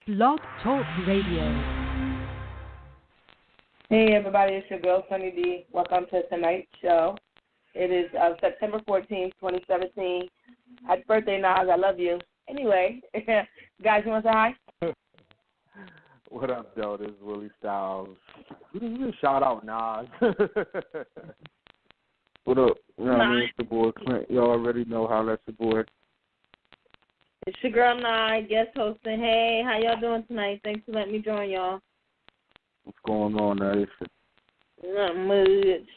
Blog Talk Radio. Hey everybody, it's your girl Sunny D. Welcome to tonight's show. It is September 14th, 2017. Happy birthday, Nas. I love you. Anyway, guys, you want to say hi? What up, though? This is Willie Styles. You just shout out Nas. What up? You know what I mean? It's the boy Clint. You already know how that's the boy. It's your girl Nye, guest hosting. Hey, how y'all doing tonight? Thanks for letting me join y'all. What's going on now? Not much.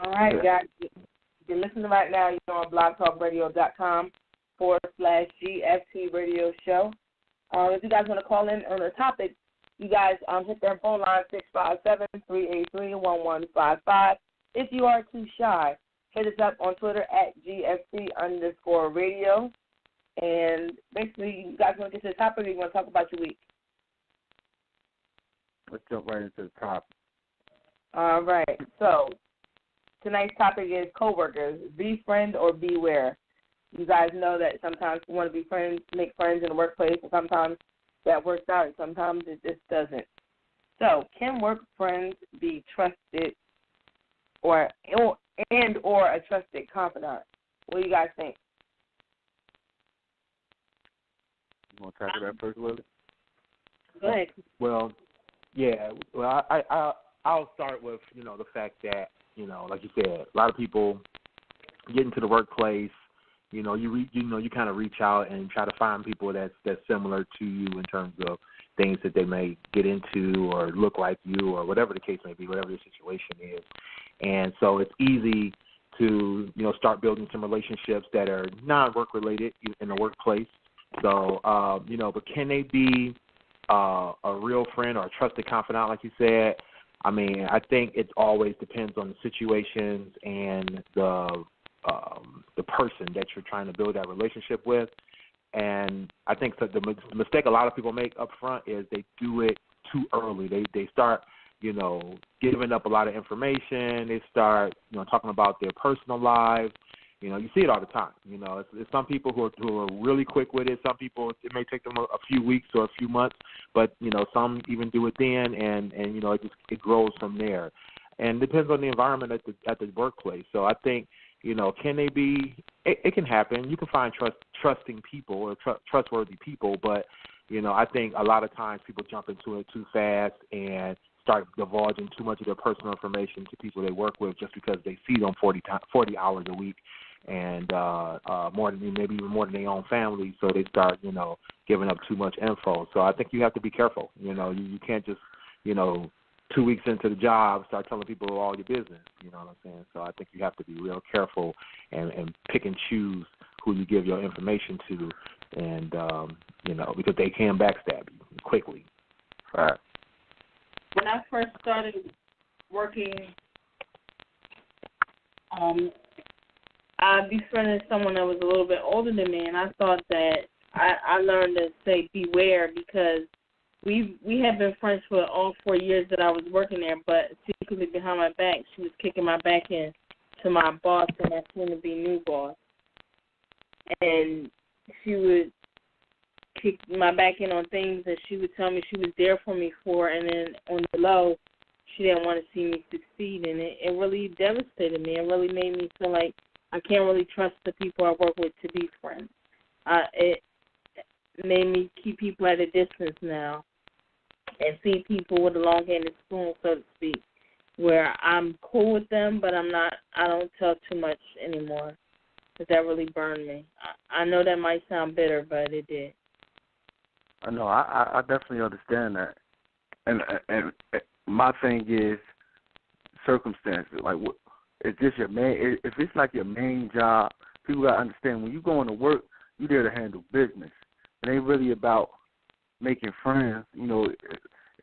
All right, guys. You're listening right now. You're on blogtalkradio.com/GFT radio show. If you guys want to call in on the topic, you guys hit their phone line 657-383-1155. If you are too shy, hit us up on Twitter at GFT_radio. And basically, you guys want to get to the topic or you want to talk about your week? Let's jump right into the topic. All right. So tonight's topic is coworkers. Befriend or beware. You guys know that sometimes we want to be friends, make friends in the workplace, and sometimes that works out and sometimes it just doesn't. So can work friends be trusted or a trusted confidant? What do you guys think? You want to tackle that first, Willie? Go ahead. Well, yeah. Well, I'll start with, the fact that, like you said, a lot of people get into the workplace. You kind of reach out and try to find people that's similar to you in terms of things that they may get into or look like you or whatever the case may be, whatever the situation is. And so it's easy to, start building some relationships that are non-work related in the workplace. So, but can they be a real friend or a trusted confidant, like you said? I mean, I think it always depends on the situations and the person that you're trying to build that relationship with. And I think that the mistake a lot of people make up front is they do it too early. They start, giving up a lot of information. They start, talking about their personal lives. You see it all the time. It's some people who are really quick with it. Some people, it may take them a few weeks or a few months, but, some even do it then, and it grows from there. And it depends on the environment at the workplace. So I think, can they be, it can happen. You can find trusting people or trustworthy people, but, I think a lot of times people jump into it too fast and start divulging too much of their personal information to people they work with just because they see them 40 hours a week and maybe even more than their own family, so they start, giving up too much info. So I think you have to be careful. You can't just, 2 weeks into the job start telling people all your business. You know what I'm saying? So I think you have to be real careful and pick and choose who you give your information to, and because they can backstab you quickly. Right. When I first started working, I befriended someone that was a little bit older than me, and I thought that I learned to say beware because we had been friends for all 4 years that I was working there, but secretly behind my back, she was kicking my back in to my boss and my soon-to-be new boss. And she would kick my back in on things that she would tell me she was there for me for, and then on the low, she didn't want to see me succeed, and it really devastated me. It really made me feel like I can't really trust the people I work with to be friends. It made me keep people at a distance now and see people with a long-handed spoon, so to speak, where I'm cool with them, but I don't tell too much anymore because that really burned me. I know that might sound bitter, but it did. I know. I definitely understand that. And my thing is circumstances. Like, is this your main? If it's like your main job, people gotta understand when you going to work, you there to handle business. It ain't really about making friends, And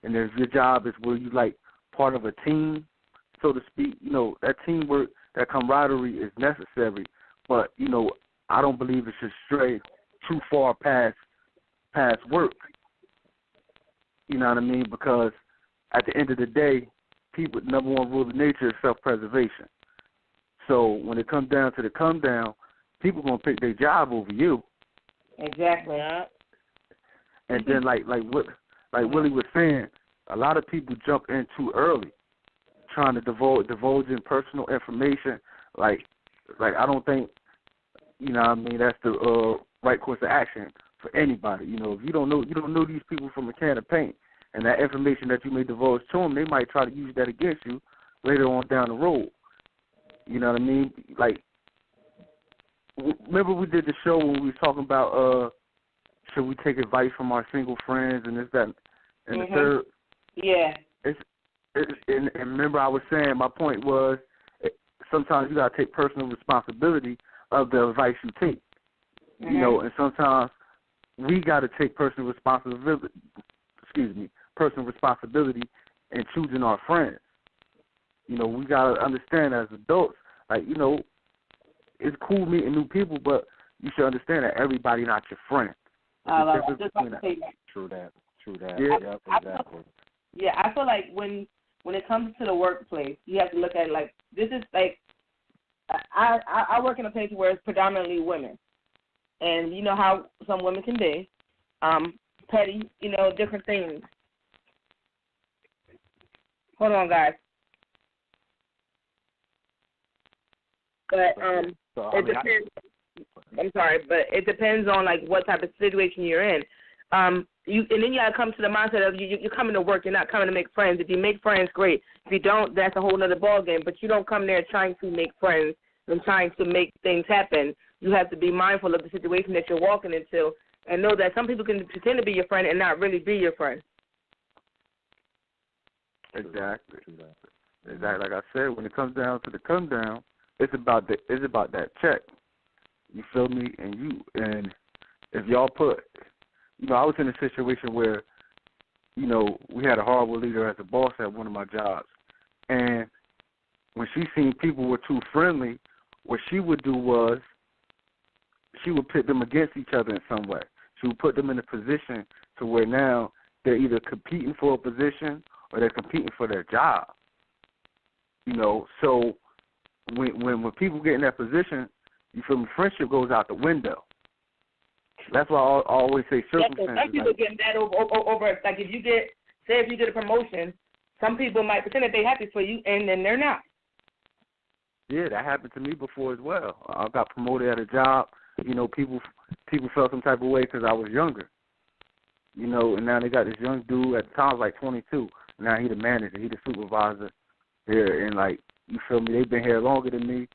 if your job is where you like part of a team, so to speak, that teamwork, that camaraderie is necessary. But I don't believe it should stray too far past work. You know what I mean? Because at the end of the day, people, number one rule of nature is self-preservation. So when it comes down to the come down, people going to pick their job over you. Exactly. And then like Willie was saying, a lot of people jump in too early, trying to divulge in personal information. Like I don't think, that's the right course of action for anybody. If you don't know these people from a can of paint, and that information that you may divulge to them, they might try to use that against you later on down the road. You know what I mean? Like, remember we did the show when we was talking about should we take advice from our single friends and this, that, and the third? Yeah. And remember I was saying, my point was, sometimes you got to take personal responsibility of the advice you take. And sometimes we got to take personal responsibility in choosing our friends. We got to understand as adults, it's cool meeting new people, but you should understand that everybody not your friend. True that. Yeah, yep, exactly. I feel like when it comes to the workplace, you have to look at it like, this is like, I work in a place where it's predominantly women. And you know how some women can be, petty, different things. Hold on, guys. But it depends. I'm sorry, but it depends on like what type of situation you're in. And then you gotta come to the mindset of you're coming to work. You're not coming to make friends. If you make friends, great. If you don't, that's a whole other ballgame. But you don't come there trying to make friends and trying to make things happen. You have to be mindful of the situation that you're walking into and know that some people can pretend to be your friend and not really be your friend. Exactly. Like I said, when it comes down to the come down, it's about that check. You feel me? And if y'all put, I was in a situation where, we had a horrible leader as a boss at one of my jobs, and when she seen people were too friendly, what she would do was she would pit them against each other in some way. She would put them in a position to where now they're either competing for a position or they're competing for their job. So when people get in that position, you feel me, friendship goes out the window. That's why I always say circumstances. Some people getting that over, like if you get a promotion, some people might pretend that they're happy for you, and then they're not. Yeah, that happened to me before as well. I got promoted at a job. People felt some type of way because I was younger. And now they got this young dude at the time was like 22. Now he the manager, he the supervisor here, and like, you feel me? They've been here longer than me,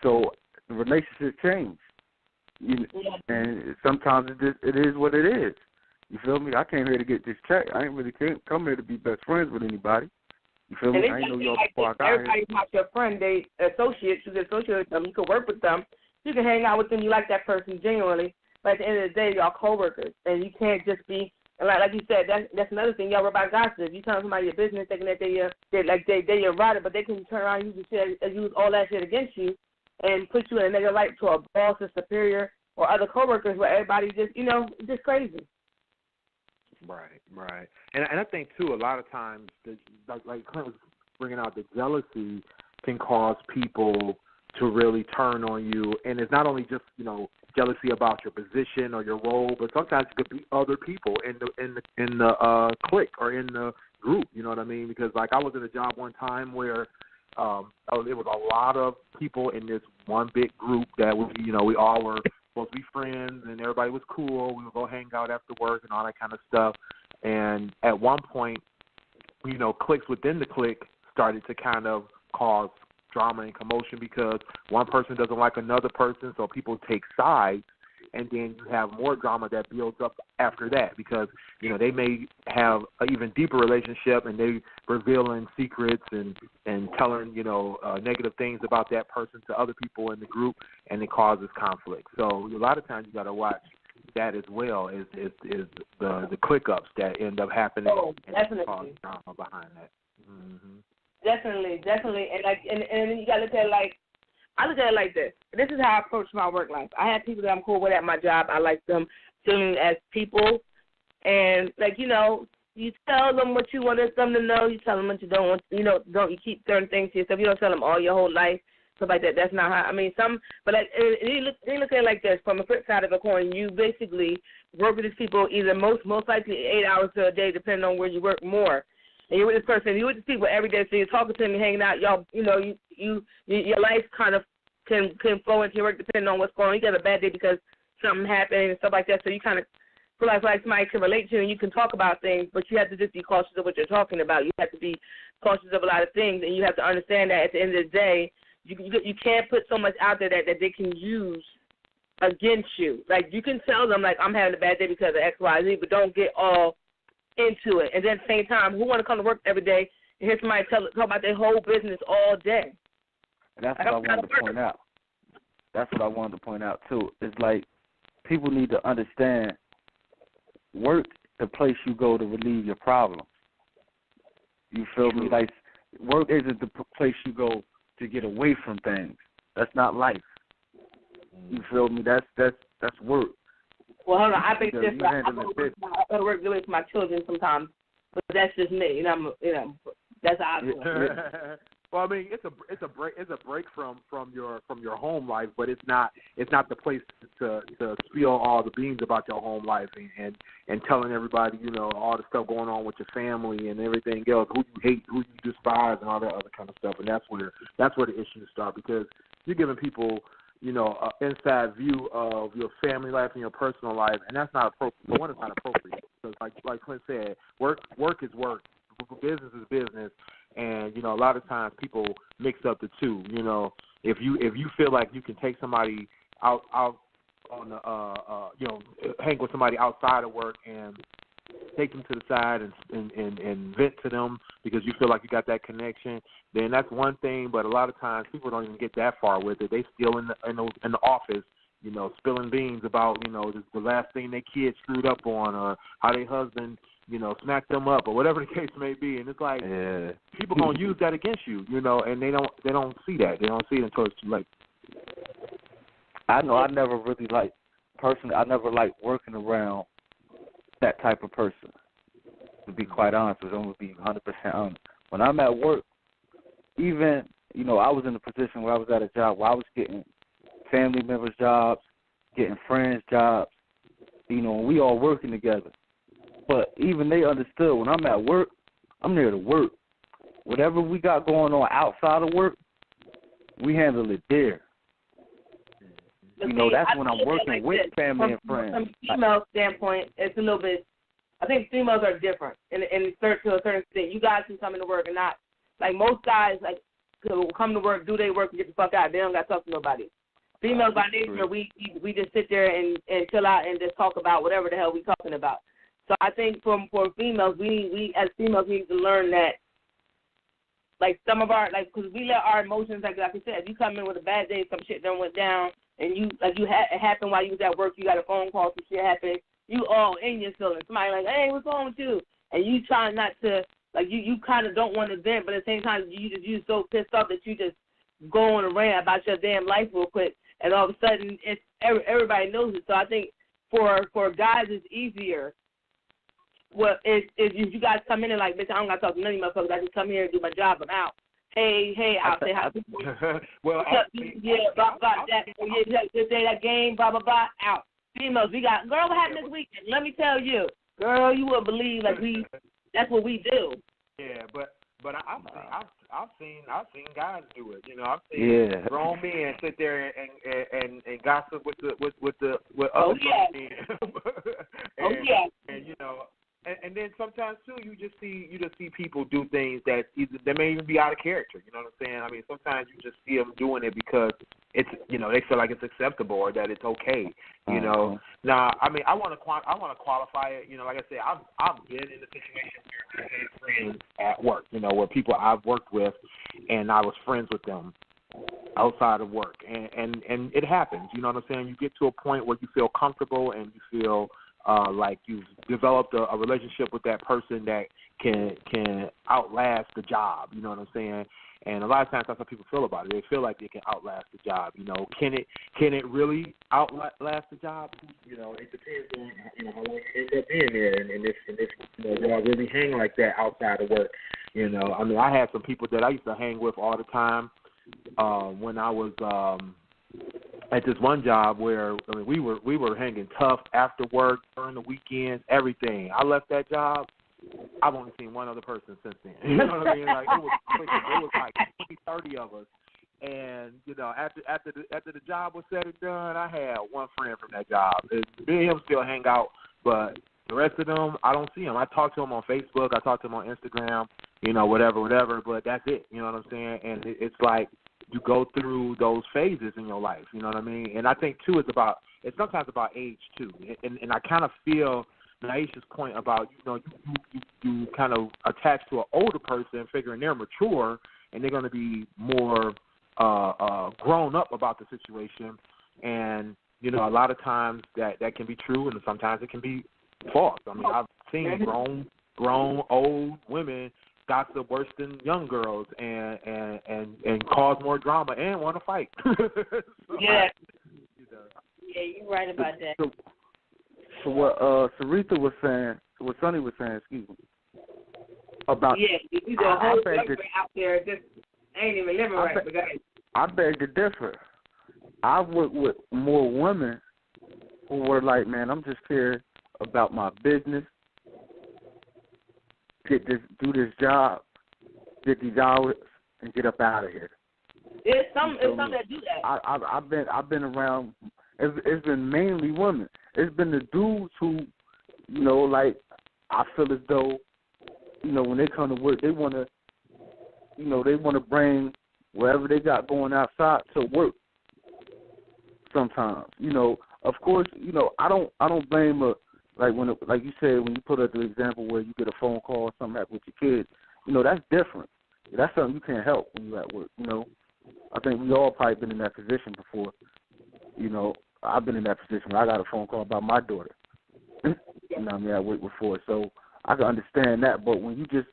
so the relationship changed. And sometimes it is what it is. You feel me? I came here to get this check. I ain't really come here to be best friends with anybody. You feel me? I ain't know y'all before I got here. Everybody's not your friend. They associates. You can associate with them. You can work with them. You can hang out with them. You like that person genuinely. But at the end of the day, y'all coworkers, and you can't just be. And like you said, that's another thing. Y'all worry about gossip. You tell somebody your business, thinking that they're your rider, but they can turn around and use all that shit against you, and put you in a negative light to a boss or superior or other coworkers where everybody just crazy. Right. And I think too, a lot of times, like Clint was bringing out, the jealousy can cause people to really turn on you, and it's not only just jealousy about your position or your role, but sometimes it could be other people in the clique or in the group. You know what I mean? Because like I was in a job one time where there was a lot of people in this one big group that we all were supposed to be friends, and everybody was cool. We would go hang out after work and all that kind of stuff. And at one point, cliques within the clique started to kind of cause drama and commotion because one person doesn't like another person, so people take sides, and then you have more drama that builds up after that because, they may have an even deeper relationship and they revealing secrets and telling, negative things about that person to other people in the group, and it causes conflict. So a lot of times you got to watch that as well is the click-ups that end up happening and cause drama behind that. Mm-hmm. Definitely, and then you gotta look at it I look at it like this. This is how I approach my work life. I have people that I'm cool with at my job. I like them feeling as people, and you tell them what you want them to know. You tell them what you don't want. You keep certain things to yourself. You don't tell them all your whole life, stuff like that. That's not how. I mean, they look at it like this. From the flip side of the coin, you basically work with these people either most likely 8 hours a day, depending on where you work more. And you're with this person, you're with these people every day, so you're talking to them, you're hanging out, y'all, your life kind of can flow into your work depending on what's going on. You got a bad day because something happened and stuff like that, so you kind of feel like somebody can relate to you and you can talk about things, but you have to just be cautious of what you're talking about. You have to be cautious of a lot of things, and you have to understand that at the end of the day, you can't put so much out there that they can use against you. Like, you can tell them, like, I'm having a bad day because of X, Y, Z, but don't get all into it. And then at the same time, who want to come to work every day and hear somebody talk about their whole business all day? And that's what I wanted to point out. That's what I wanted to point out, too. It's like people need to understand work the place you go to relieve your problems. You feel me? Like, work isn't the place you go to get away from things. That's not life. You feel me? That's work. Well, hold on. I think this. I go to work away from my children sometimes, but that's just me. That's how I feel. Well, I mean, it's a break from your home life, but it's not the place to spill all the beans about your home life and telling everybody, all the stuff going on with your family and everything else, who you hate, who you despise, and all that other kind of stuff. And that's where the issues start, because you're giving people, an inside view of your family life and your personal life, and that's not appropriate. One, it's not appropriate, because like Clint said, work is work, business is business. And, a lot of times people mix up the two. If you feel like you can take somebody out on hang with somebody outside of work and take them to the side and vent to them because you feel like you got that connection, then that's one thing. But a lot of times people don't even get that far with it. They still in the office, spilling beans about, the last thing their kid screwed up on, or how their husband, smack them up, or whatever the case may be. And it's like, people gonna use that against you, and they don't see that. They don't see it until it's too late. I know I never really I never liked working around that type of person, to be quite honest with you. I'm going to be 100% honest. When I'm at work, even, I was in a position where I was at a job where I was getting family members' jobs, getting friends' jobs, and we all working together. But even they understood when I'm at work, I'm there to work. Whatever we got going on outside of work, we handle it there. That's when I'm working with family and friends. From a female standpoint, it's a little bit, I think females are different to a certain extent. You guys can come into work and not, like most guys, like, come to work, do their work, and get the fuck out. They don't got to talk to nobody. Females by nature, we just sit there and chill out and just talk about whatever the hell we talking about. So I think for females, we as females need to learn that, like, some of our, like, because we let our emotions, like I said, if you come in with a bad day, some shit done went down, and it happened while you was at work, you got a phone call, some shit happened, you all in your feelings. Somebody like, hey, what's wrong with you? And you try not to, like, you kind of don't want to vent, but at the same time, you so pissed off that you just go on a rant about your damn life real quick, and all of a sudden, it's everybody knows it. So I think for guys, it's easier. Well, if you guys come in and like, bitch, I don't got to talk to none of you motherfuckers. I just come here and do my job. I'm out. Hey, I'll say hi. Well, that game, blah, blah, blah, out. Females, we got, girl, what happened this weekend? Let me tell you. Girl, you wouldn't believe, like, that's what we do. Yeah, but I've seen guys do it. I've seen grown men sit there and gossip with other grown men. And then sometimes too, you just see people do things that may even be out of character. You know what I'm saying? I mean, sometimes you just see them doing it because it's they feel like it's acceptable or that it's okay. Now, I mean, I want to qualify it. Like I said, I've been in a situation where I had friends at work. Where people I've worked with, and I was friends with them outside of work, and it happens. You know what I'm saying? You get to a point where you feel comfortable and you feel like you've developed a relationship with that person that can outlast the job. You know what I'm saying? And a lot of times that's how people feel about it. They feel like they can outlast the job. Can it really outlast the job? It depends on how long you end up being there, and if y'all really hang like that outside of work. I mean, I had some people that I used to hang with all the time when I was at this one job where we were hanging tough after work, during the weekends, everything. I left that job. I've only seen one other person since then. You know what I mean? Like it was like 20, 30 of us. And after the job was said and done, I had one friend from that job. Me and him still hang out, but the rest of them, I don't see them. I talk to them on Facebook. I talk to them on Instagram. Whatever. But that's it. You know what I'm saying? And it's like you go through those phases in your life. You know what I mean? And I think too, it's sometimes about age too. And I kind of feel Naisha's point about you kind of attach to an older person, figuring they're mature and they're going to be more grown up about the situation. And a lot of times that can be true, and sometimes it can be false. I mean, I've seen grown old women gossip worse than young girls and cause more drama and want to fight. Yeah, you're right about that. So what Sarita was saying, what Sonny was saying, excuse me, about you do a whole out there just ain't even living right. I beg to differ. I work with more women who were like, man, I'm just here about my business, do this job, get these hours, and get up out of here. It's some that do that. I've been around. It's been mainly women. It's been the dudes who, like I feel as though, when they come to work, they want to bring whatever they got going outside to work. Sometimes, of course, I don't blame like you said, when you put up the example where you get a phone call or something happen with your kids, that's different. That's something you can't help when you're at work. I think we all probably been in that position before. I've been in that position where I got a phone call about my daughter. At work before, so I can understand that. But when you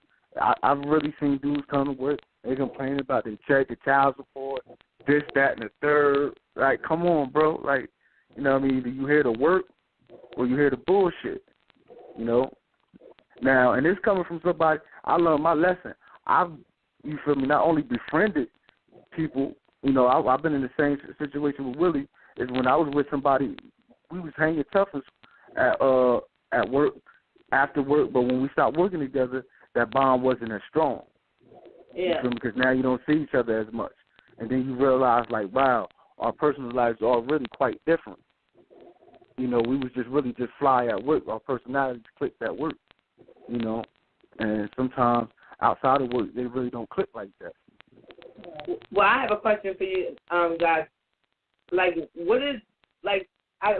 I've really seen dudes come to work, they complain about their check, the child support, this, that, and the third. Like, come on, bro. Like, do you hear the work or you hear the bullshit? Now, and this coming from somebody, I learned my lesson. You feel me, not only befriended people, I've been in the same situation with Willie, is when I was with somebody, we was hanging tough at work, after work, but when we stopped working together, that bond wasn't as strong. Yeah. Because now you don't see each other as much. And then you realize, like, wow, our personal lives are really quite different. We was really fly at work. Our personalities clicked at work, And sometimes outside of work, they really don't click like that. Well, I have a question for you, guys. Like, what is, like,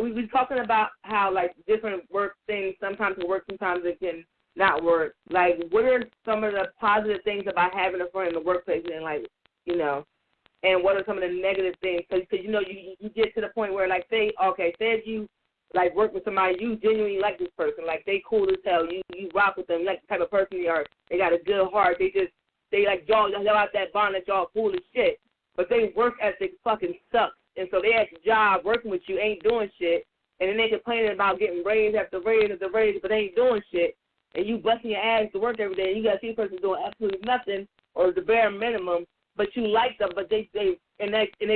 we were talking about how, like, different work things, sometimes it works, sometimes it can not work. Like, what are some of the positive things about having a friend in the workplace and, like, and what are some of the negative things? Because you get to the point where, like, say if you, like, work with somebody, you genuinely like this person. Like, they cool as hell. You rock with them. You like the type of person they are. They got a good heart. They like, y'all out that bond that y'all cool as shit. But they work ethic fucking sucks. And so they at the job working with you, ain't doing shit. And then they complaining about getting raise after raise after raise, but they ain't doing shit. And you busting your ass to work every day. And you got to see a person doing absolutely nothing or the bare minimum, but you like them. But it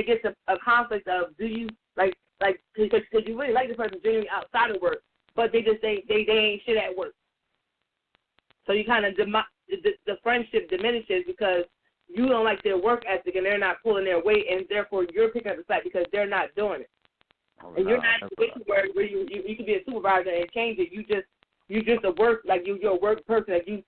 gets a conflict of, do you like because you really like the person genuinely outside of work, but they ain't shit at work. So you kind of the friendship diminishes because you don't like their work ethic and they're not pulling their weight, and therefore you're picking up the slack because they're not doing it. And you're not in a situation where you can be a supervisor and change it. You just a work, like you're a work person. Like you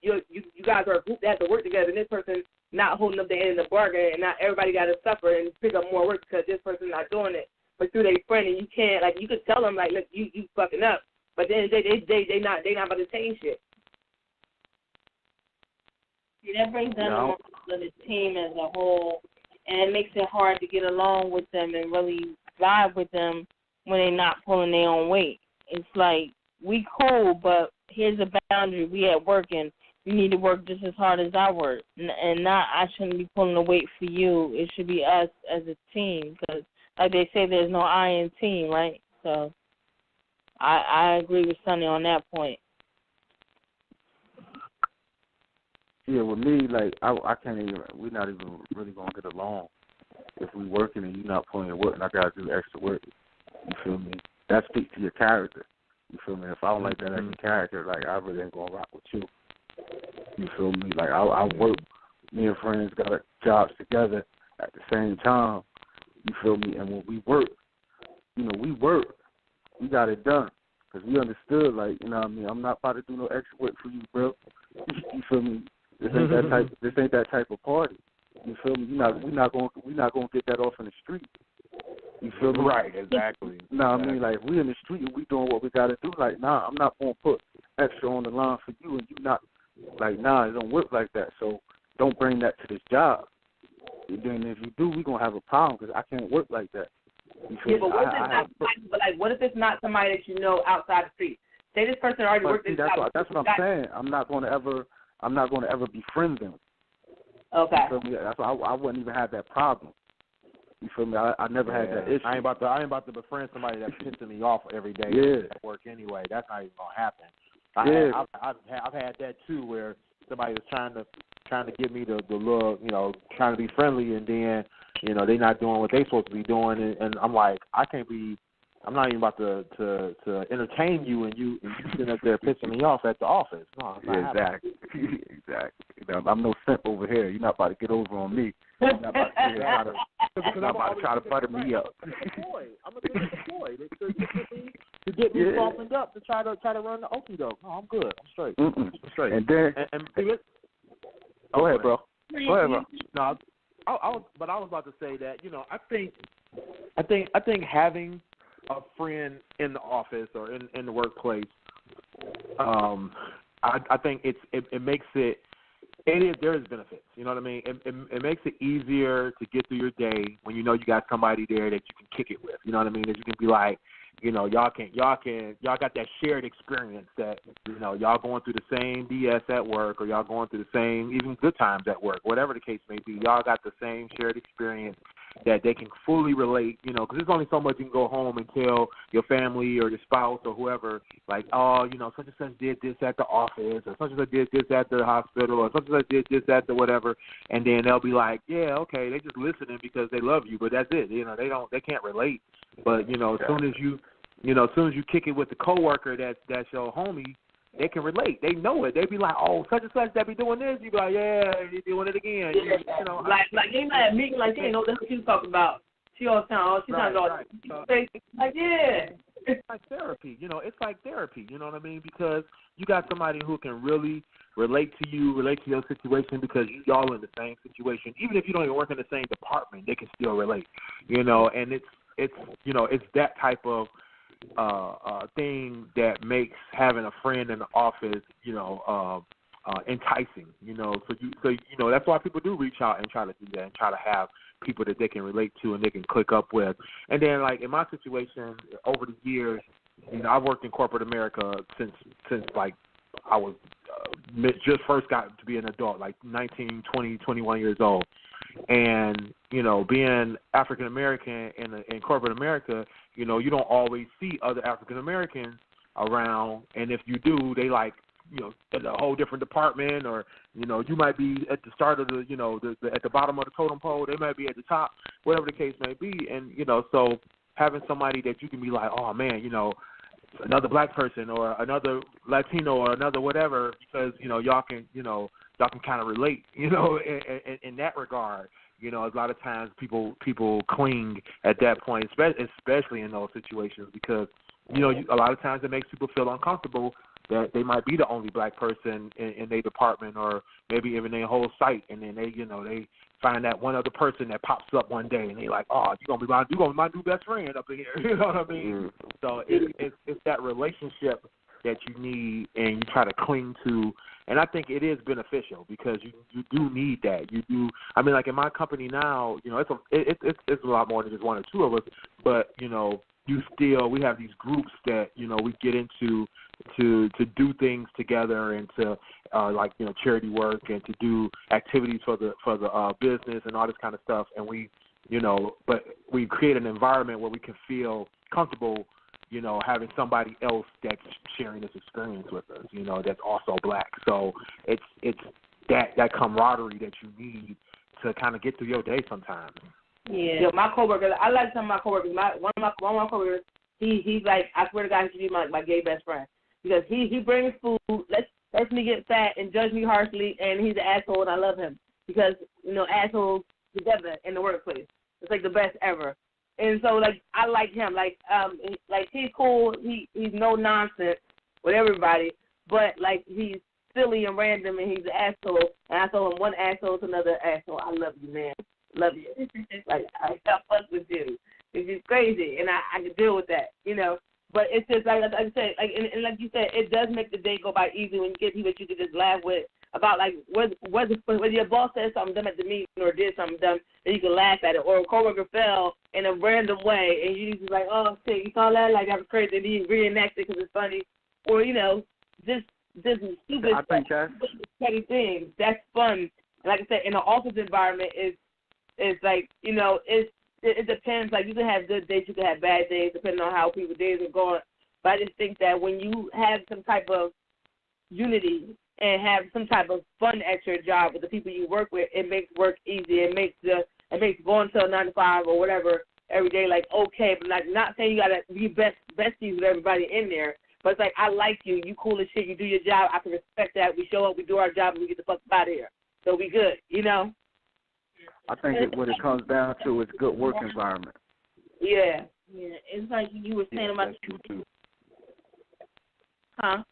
guys are a group that have to work together, and this person not holding up the end of the bargain, and not everybody got to suffer and pick up more work because this person's not doing it. But through their friend, and you can't, like, you could tell them, like, look, you fucking up, but then they not about to change shit. See, that brings down the team as a whole, and it makes it hard to get along with them and really vibe with them when they're not pulling their own weight. It's like, we cool, but here's a boundary. We at work, and you need to work just as hard as I work. And not, I shouldn't be pulling the weight for you. It should be us as a team, because, like they say, there's no I in team, right? So I agree with Sonny on that point. Yeah, with me, like, I can't even, we're not even really going to get along. if we working and you're not putting in work and I got to do extra work, you feel me? That speaks to your character. You feel me? If I don't like that as a character, like, I really ain't going to rock with you. You feel me? Like, I work, me and friends got jobs together at the same time. You feel me? And when we work, you know, we got it done. Because we understood, like, you know what I mean? I'm not about to do no extra work for you, bro. You feel me? This ain't that type of party. You feel me? We're not gonna get that off in the street. You feel me? Right, exactly. Nah, I mean, like, we in the street and we doing what we gotta do. Like, nah, I'm not gonna put extra on the line for you, and you not. Like, nah, it don't work like that. So don't bring that to this job. And then if you do, we gonna have a problem because I can't work like that. Yeah, but what if it's not somebody that you know outside the street? Say this person already worked this job. That's what I'm saying. I'm not gonna ever befriend them. Okay. You feel me? That's why I wouldn't even have that problem. You feel me? I never had that issue. I ain't about to befriend somebody that's pissing me off every day at work anyway. That's not even gonna happen. I've had that too, where somebody was trying to give me the look, you know, trying to be friendly, and then, you know, they're not doing what they're supposed to be doing, and I'm like, I'm not even about to entertain you, and you sitting up there pissing me off at the office. No, it's not happening. Exactly. You know, I'm no simp over here. You're not about to get over on me. You're not about to try to butter me up. I'm a boy. To get me softened up to try to run the okie doke. No, I'm good. I'm straight. I'm straight. And then, go ahead, bro. No, I was about to say that, you know, I think having a friend in the office or in the workplace, I think it makes it. There is benefits, you know what I mean? It makes it easier to get through your day when you know you got somebody there that you can kick it with, you know what I mean? That you can be like, you know, y'all got that shared experience that, you know, y'all going through the same BS at work, or y'all going through the same even good times at work, whatever the case may be. Y'all got the same shared experience that they can fully relate, you know, because there's only so much you can go home and tell your family or your spouse or whoever, like, oh, you know, such and such did this at the office, or such and such did this at the hospital, or such and such did this at the whatever, and then they'll be like, yeah, okay, they just listening because they love you, but that's it, you know, they can't relate. But, you know, as soon as you kick it with the coworker that's your homie, they can relate. They know it. They be like, oh, such and such that be doing this. You be like, yeah, you doing it again. Yeah. You know, like you might have meeting like she ain't know what she was talking about. She all the time. She talking about like, yeah. It's like therapy. You know, it's like therapy. You know what I mean? Because you got somebody who can really relate to you, relate to your situation, because y'all in the same situation. Even if you don't even work in the same department, they can still relate. You know, and it's you know, it's that type of thing that makes having a friend in the office, you know, enticing, you know. So you know, that's why people do reach out and try to do that and try to have people that they can relate to and they can click up with. And then, like in my situation, over the years, you know, I've worked in corporate America since like I was just first got to be an adult, like 19, 20, 21 years old. And, you know, being African American in corporate America, you know, you don't always see other African Americans around, and if you do, they like, you know, in a whole different department, or, you know, you might be at the start of the, you know, at the bottom of the totem pole, they might be at the top, whatever the case may be. And, you know, so having somebody that you can be like, oh man, you know, another black person or another Latino or another whatever, because, you know, y'all can kind of relate, you know, in that regard. You know, a lot of times people cling at that point, especially in those situations, because, you know, a lot of times it makes people feel uncomfortable that they might be the only black person in their department, or maybe even their whole site, and then they find that one other person that pops up one day, and they like, oh, you're gonna be my new best friend up in here. You know what I mean? Mm. So it's that relationship that you need and you try to cling to, and I think it is beneficial because you do need that. You do. I mean, like in my company now, you know, it's a lot more than just one or two of us, but you know, we have these groups that, you know, we get into to do things together and to like, you know, charity work and to do activities for the business and all this kind of stuff. And we, you know, but we create an environment where we can feel comfortable, you know, having somebody else that's sharing this experience with us, you know, that's also black. So it's that camaraderie that you need to kind of get through your day sometimes. Yeah. You know, my coworkers, I like some of my coworkers. One of my coworkers, he's like, I swear to God, he should be my gay best friend because he brings food, lets me get fat and judge me harshly, and he's an asshole, and I love him because assholes together in the workplace. It's like the best ever. And so like I like him. Like he's cool. He's no nonsense with everybody, but like he's silly and random, and he's an asshole. And I told him one asshole to another asshole. I love you, man. Love you. Like I fuck with you. It's just crazy, and I can deal with that, But it's just like I said, like and like you said, it does make the day go by easy when you get people that you can just laugh with about like whether your boss said something dumb at the meeting or did something dumb, that you can laugh at it, or a coworker fell in a random way and you just like, oh shit, you saw that, like that was crazy, and you reenact it because it's funny, or just stupid, I think that's petty things. That's fun. And like I said, in an office environment, it's like it depends. Like you can have good days, you can have bad days, depending on how people's days are going. But I just think that when you have some type of unity and have some type of fun at your job with the people you work with, it makes work easy. It makes going till 9 to 5 or whatever every day like okay. But like not saying you gotta be besties with everybody in there. But it's like I like you. You cool as shit. You do your job. I can respect that. We show up. We do our job. And we get the fuck out of here. So we good. I think what it comes down to is good work environment. Yeah. Yeah. It's like you were saying about that's true too. Huh?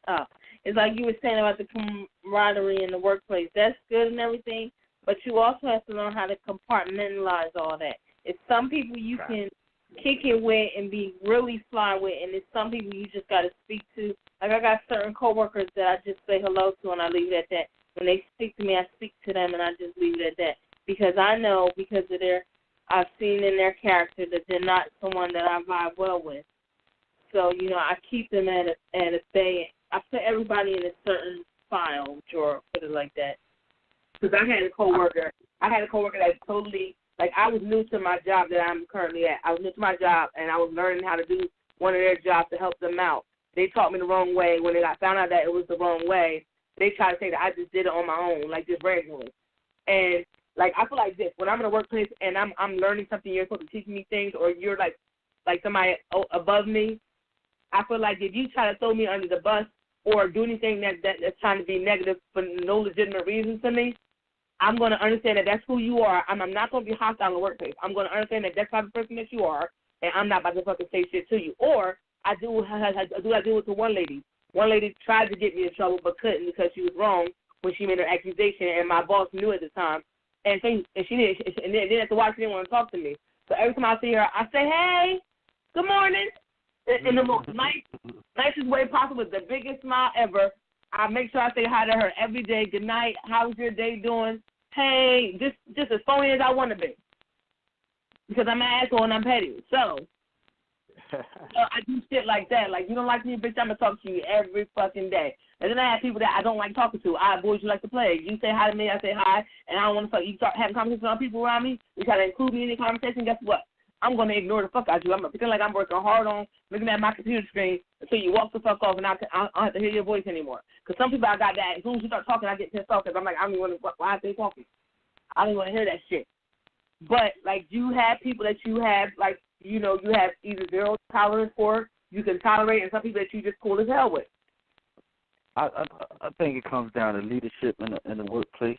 Oh. It's like you were saying about the camaraderie in the workplace. That's good and everything, but you also have to learn how to compartmentalize all that. It's some people you can kick it with and be really fly with, and it's some people you just got to speak to. Like I got certain coworkers that I just say hello to and I leave it at that. When they speak to me, I speak to them and I just leave it at that. Because I know because of I've seen in their character that they're not someone that I vibe well with. So, I keep them at a bay. I put everybody in a certain file drawer, put it like that. Because I had a coworker that totally, like I was new to my job that I'm currently at. I was new to my job and I was learning how to do one of their jobs to help them out. They taught me the wrong way. When they found out that it was the wrong way, they tried to say that I just did it on my own, like just randomly. And like I feel like this, when I'm in a workplace and I'm learning something, you're supposed to teach me things, or you're like somebody above me, I feel like if you try to throw me under the bus or do anything that's trying to be negative for no legitimate reason to me, I'm going to understand that that's who you are. I'm not going to be hostile in the workplace. I'm going to understand that that's the type of person that you are, and I'm not about to fucking say shit to you. Or I do it to one lady. One lady tried to get me in trouble but couldn't because she was wrong when she made her accusation, and my boss knew at the time. And she did, and then at the while she didn't want to talk to me. So every time I see her, I say, hey, good morning, in the most nicest way possible, with the biggest smile ever. I make sure I say hi to her every day. Good night. How's your day doing? Hey, just as phony as I want to be, because I'm an asshole and I'm petty. So I do shit like that. Like, you don't like me, bitch, I'm going to talk to you every fucking day. And then I have people that I don't like talking to. I avoid you like the plague. You say hi to me, I say hi, and I don't want to talk. You start having conversations with other people around me, you try to include me in the conversation, guess what? I'm going to ignore the fuck out of you. I'm going to pretend like I'm working hard on looking at my computer screen until you walk the fuck off and I don't have to hear your voice anymore. Because some people I got that. As soon as you start talking, I get pissed off because I'm like, I don't even want to, why are they talking? I don't even want to hear that shit. But, like, you have people that you have, like, you have either zero tolerance for, you can tolerate, and some people that you just cool as hell with. I think it comes down to leadership in the workplace.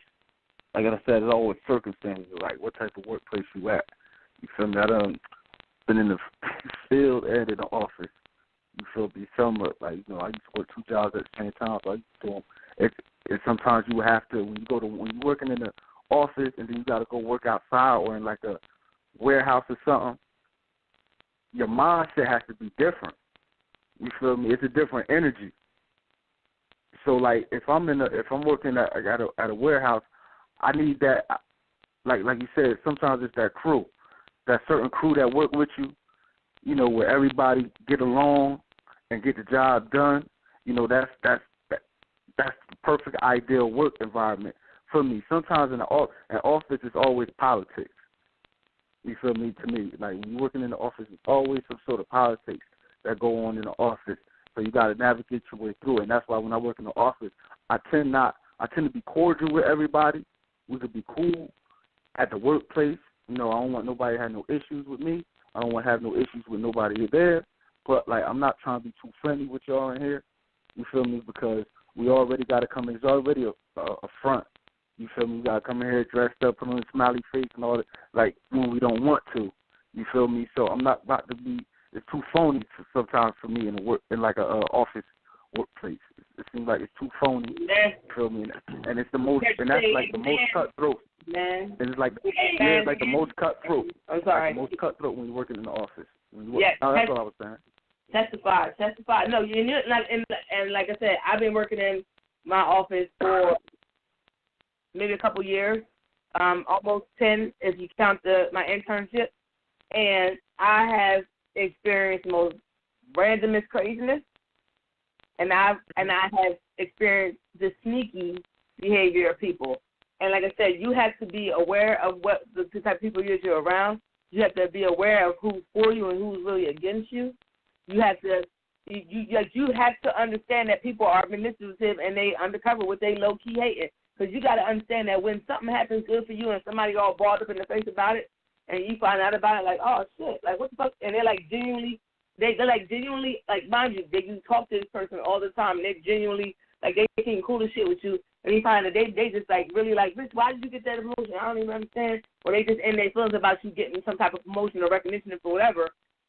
Like I said, it's always circumstances, like what type of workplace you at. You feel me? I done been in the field and in the office. You feel me? Somewhat like, I used to work two jobs at the same time, so I used to do them. It's sometimes you have to, when you're working in the office and then you got to go work outside or in like a warehouse or something, your mindset has to be different. You feel me? It's a different energy. So like if I'm working at a warehouse, I need that. Like you said, sometimes it's that crew, that certain crew that work with you. Where everybody get along and get the job done. That's the perfect ideal work environment for me. Sometimes in the office, it's always politics. You feel me? To me, like when you're working in the office, it's always some sort of politics that go on in the office. So you got to navigate your way through it. And that's why when I work in the office, I tend to be cordial with everybody. We could be cool at the workplace, I don't want nobody to have no issues with me. I don't want to have no issues with nobody there. But, like, I'm not trying to be too friendly with y'all in here. You feel me? Because we already got to come in. It's already a front. You feel me? We got to come in here dressed up, put on a smiley face and all that, like, when we don't want to. You feel me? So I'm not about to be, it's too phony sometimes for me in like a office workplace. It seems like it's too phony. You feel me? And it's the most, and that's like the most cutthroat. Man. And it's like, it's like the most cutthroat. I'm sorry. Like the most cutthroat when you're working in the office. Yeah, that's what I was saying. Testify. No, you're not. And like I said, I've been working in my office for maybe a couple years, almost 10 if you count my internship. And I have experienced the most randomest craziness, and I have experienced the sneaky behavior of people. And like I said, you have to be aware of what the type of people you're around. You have to be aware of who's for you and who's really against you. You have to understand that people are manipulative and they undercover what they low key hating. Because you got to understand that when something happens good for you and somebody all balled up in the face about it, and you find out about it, like, oh shit, like what the fuck? And they're like genuinely, like, mind you, you talk to this person all the time, and they're genuinely like they can cool as shit with you. And you find that they just like really like, bitch, why did you get that promotion? I don't even understand. Or they just in their feelings about you getting some type of promotion or recognition for whatever,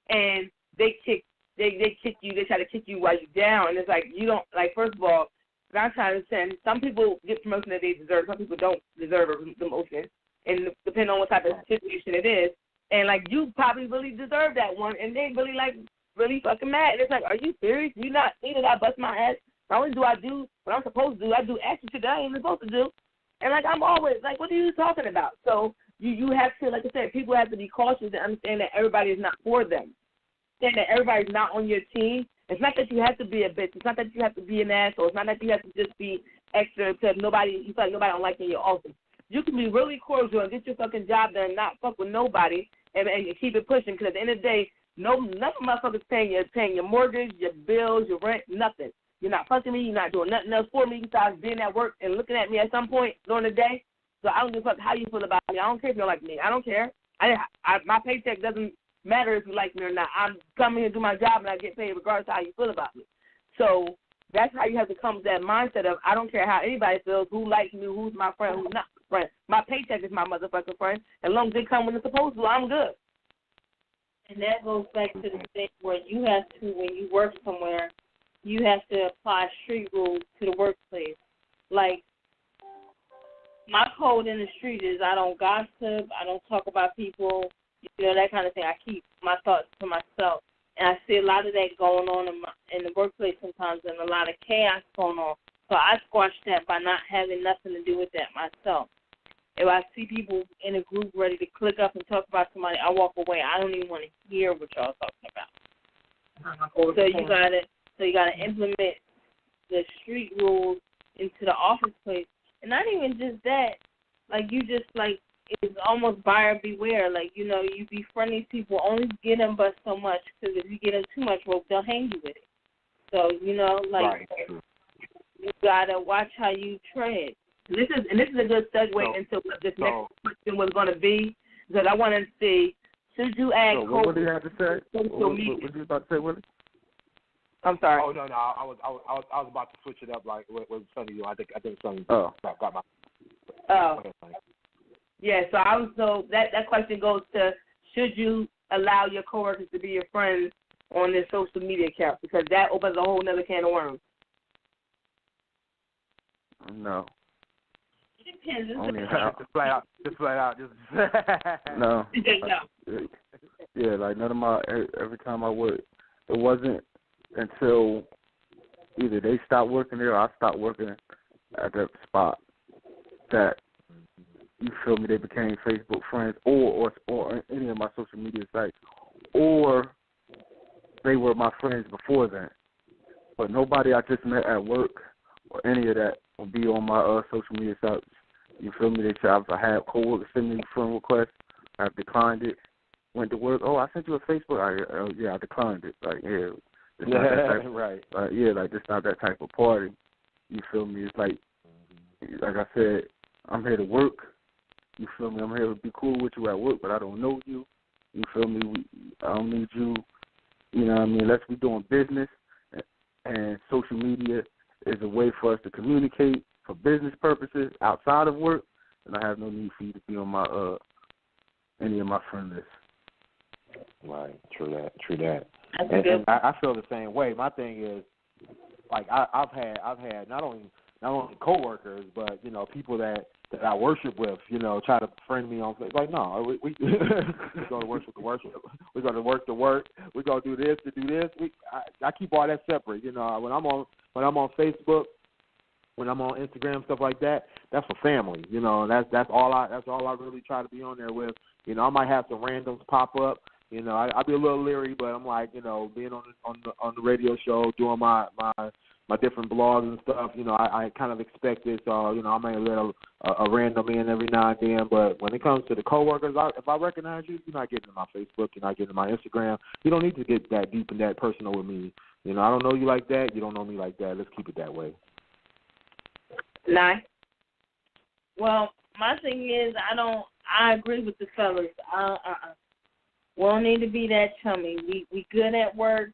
and they kick you, they try to kick you while you're down, and it's like you don't, like, first of all, I'm trying to understand, some people get promotion that they deserve, some people don't deserve a promotion, and depending on what type of situation it is, and like you probably really deserve that one, and they really fucking mad. And it's like, are you serious? You not see that I bust my ass? Not only do I do what I'm supposed to do, I do extra shit that I ain't even supposed to do. And like I'm always like, what are you talking about? So you have to, like I said, people have to be cautious and understand that everybody is not for them. Understand that everybody's not on your team. It's not that you have to be a bitch. It's not that you have to be an asshole. It's not that you have to just be extra because you feel like nobody don't like you in your office. You can be really cordial and get your fucking job done and not fuck with nobody and keep it pushing, because at the end of the day, none of motherfuckers paying your mortgage, your bills, your rent, nothing. You're not fucking me. You're not doing nothing else for me besides being at work and looking at me at some point during the day. So I don't give a fuck how you feel about me. I don't care if you don't like me. I don't care. My paycheck doesn't matter if you like me or not. I'm coming here to do my job and I get paid regardless of how you feel about me. So that's how you have to come to that mindset of I don't care how anybody feels, who likes me, who's my friend, who's not my friend. My paycheck is my motherfucking friend. As long as they come when it's supposed to, I'm good. And that goes back to the thing where you have to, when you work somewhere, you have to apply street rules to the workplace. Like, my code in the street is I don't gossip, I don't talk about people, that kind of thing. I keep my thoughts to myself. And I see a lot of that going on in the workplace sometimes, and a lot of chaos going on. So I squash that by not having nothing to do with that myself. If I see people in a group ready to click up and talk about somebody, I walk away. I don't even want to hear what y'all talking about. So you gotta implement the street rules into the office place, and not even just that. Like you just like it's almost buyer beware. Like you befriend these people, only get them but so much, because if you get them too much rope, they'll hang you with it. So right. You gotta watch how you tread. This is a good segue into what this next question was going to be, because I want to see, should you add what do you have to say? Social media? What you about to say, Willie? I'm sorry. Oh no, I was about to switch it up like with Sonny. I think Sonny got my. Oh. Yeah. So that question goes to, should you allow your coworkers to be your friends on their social media account, because that opens a whole nother can of worms. No. Depends. Just flat out. No. Yeah, like none of my, every time I worked, it wasn't until either they stopped working there or I stopped working at that spot that, you feel me, they became Facebook friends or any of my social media sites, or they were my friends before then. But nobody I just met at work or any of that will be on my social media sites. You feel me? I had coworkers send me friend requests. I've declined it. Went to work. Oh, I sent you a Facebook. I declined it. Like, yeah, it's not that type. Right. Like it's not that type of party. You feel me? It's like I said, I'm here to work. You feel me? I'm here to be cool with you at work, but I don't know you. You feel me? I don't need you. You know what I mean? Let's be doing business, and social media is a way for us to communicate for business purposes outside of work, and I have no need for you to be on my any of my friend lists. Right, true that. That's And good. I feel the same way. My thing is, like I've had not only coworkers, but you know, people that I worship with, you know, try to friend me on. Like, no, we go to worship to worship. We're going to work to work. We're going to do this to do this. I keep all that separate. You know, when I'm on Facebook, when I'm on Instagram, stuff like that, that's for family. You know, that's all I really try to be on there with. You know, I might have some randoms pop up. You know, I'll be a little leery, but I'm like, you know, being on the radio show, doing my different blogs and stuff, you know, I kind of expect it. So, you know, I may let a random in every now and then. But when it comes to the coworkers, if I recognize you, you're not getting to my Facebook, you're not getting to my Instagram. You don't need to get that deep and that personal with me. You know, I don't know you like that. You don't know me like that. Let's keep it that way. Nice. Well, my thing is, I agree with the fellas. We don't need to be that chummy. We good at work,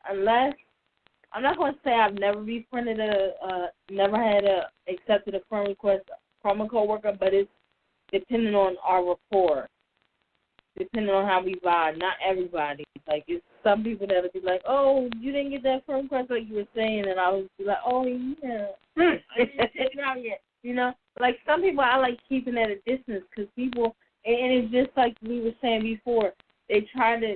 unless, I'm not going to say I've never befriended accepted a friend request from a coworker, but it's depending on our rapport, depending on how we vibe. Not everybody. Like, it's some people that'll be like, oh, you didn't get that friend request like you were saying, and I was like, oh, yeah. I didn't check it out yet. You know? Like, some people I like keeping at a distance because people, and it's just like we were saying before, they try to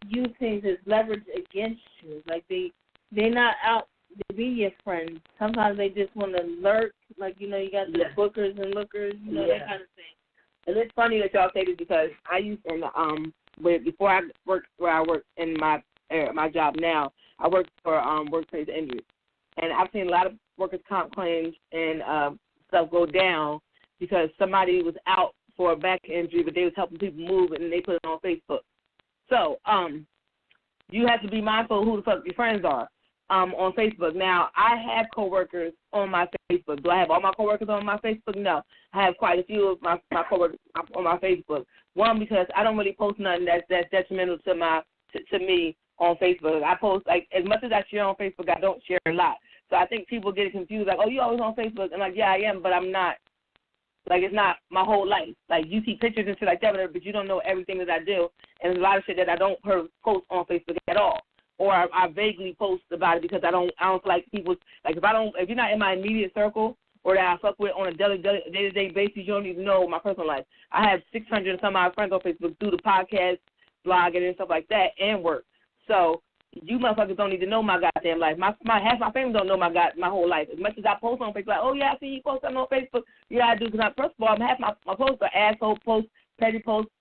use things as leverage against you. Like, they're not out to be your friends. Sometimes they just want to lurk. Like, you know, you got the bookers and lookers, you know, that kind of thing. And it's funny that y'all say this because I used before I worked where I work in my job now, I worked for workplace injuries, and I've seen a lot of workers' comp claims and stuff go down because somebody was out for a back injury, but they was helping people move, and they put it on Facebook. So you have to be mindful of who the fuck your friends are on Facebook. Now, I have coworkers on my Facebook. Do I have all my coworkers on my Facebook? No. I have quite a few of my coworkers on my Facebook. One, because I don't really post nothing that's detrimental to me on Facebook. I post, like, as much as I share on Facebook, I don't share a lot. So I think people get confused, like, oh, you always on Facebook? And, like, yeah, I am, but I'm not. Like, it's not my whole life. Like, you see pictures and shit like that, but you don't know everything that I do. And there's a lot of shit that I don't post on Facebook at all. Or I vaguely post about it because I don't feel like people, like, if you're not in my immediate circle or that I fuck with on a day-to-day basis, you don't even know my personal life. I have 600 and some of my friends on Facebook through the podcast, blogging and stuff like that, and work. So you motherfuckers don't need to know my goddamn life. Half my family don't know my whole life. As much as I post on Facebook, like, oh, yeah, I see you post something on Facebook. Yeah, I do. Because, first of all, half my posts are asshole posts, petty posts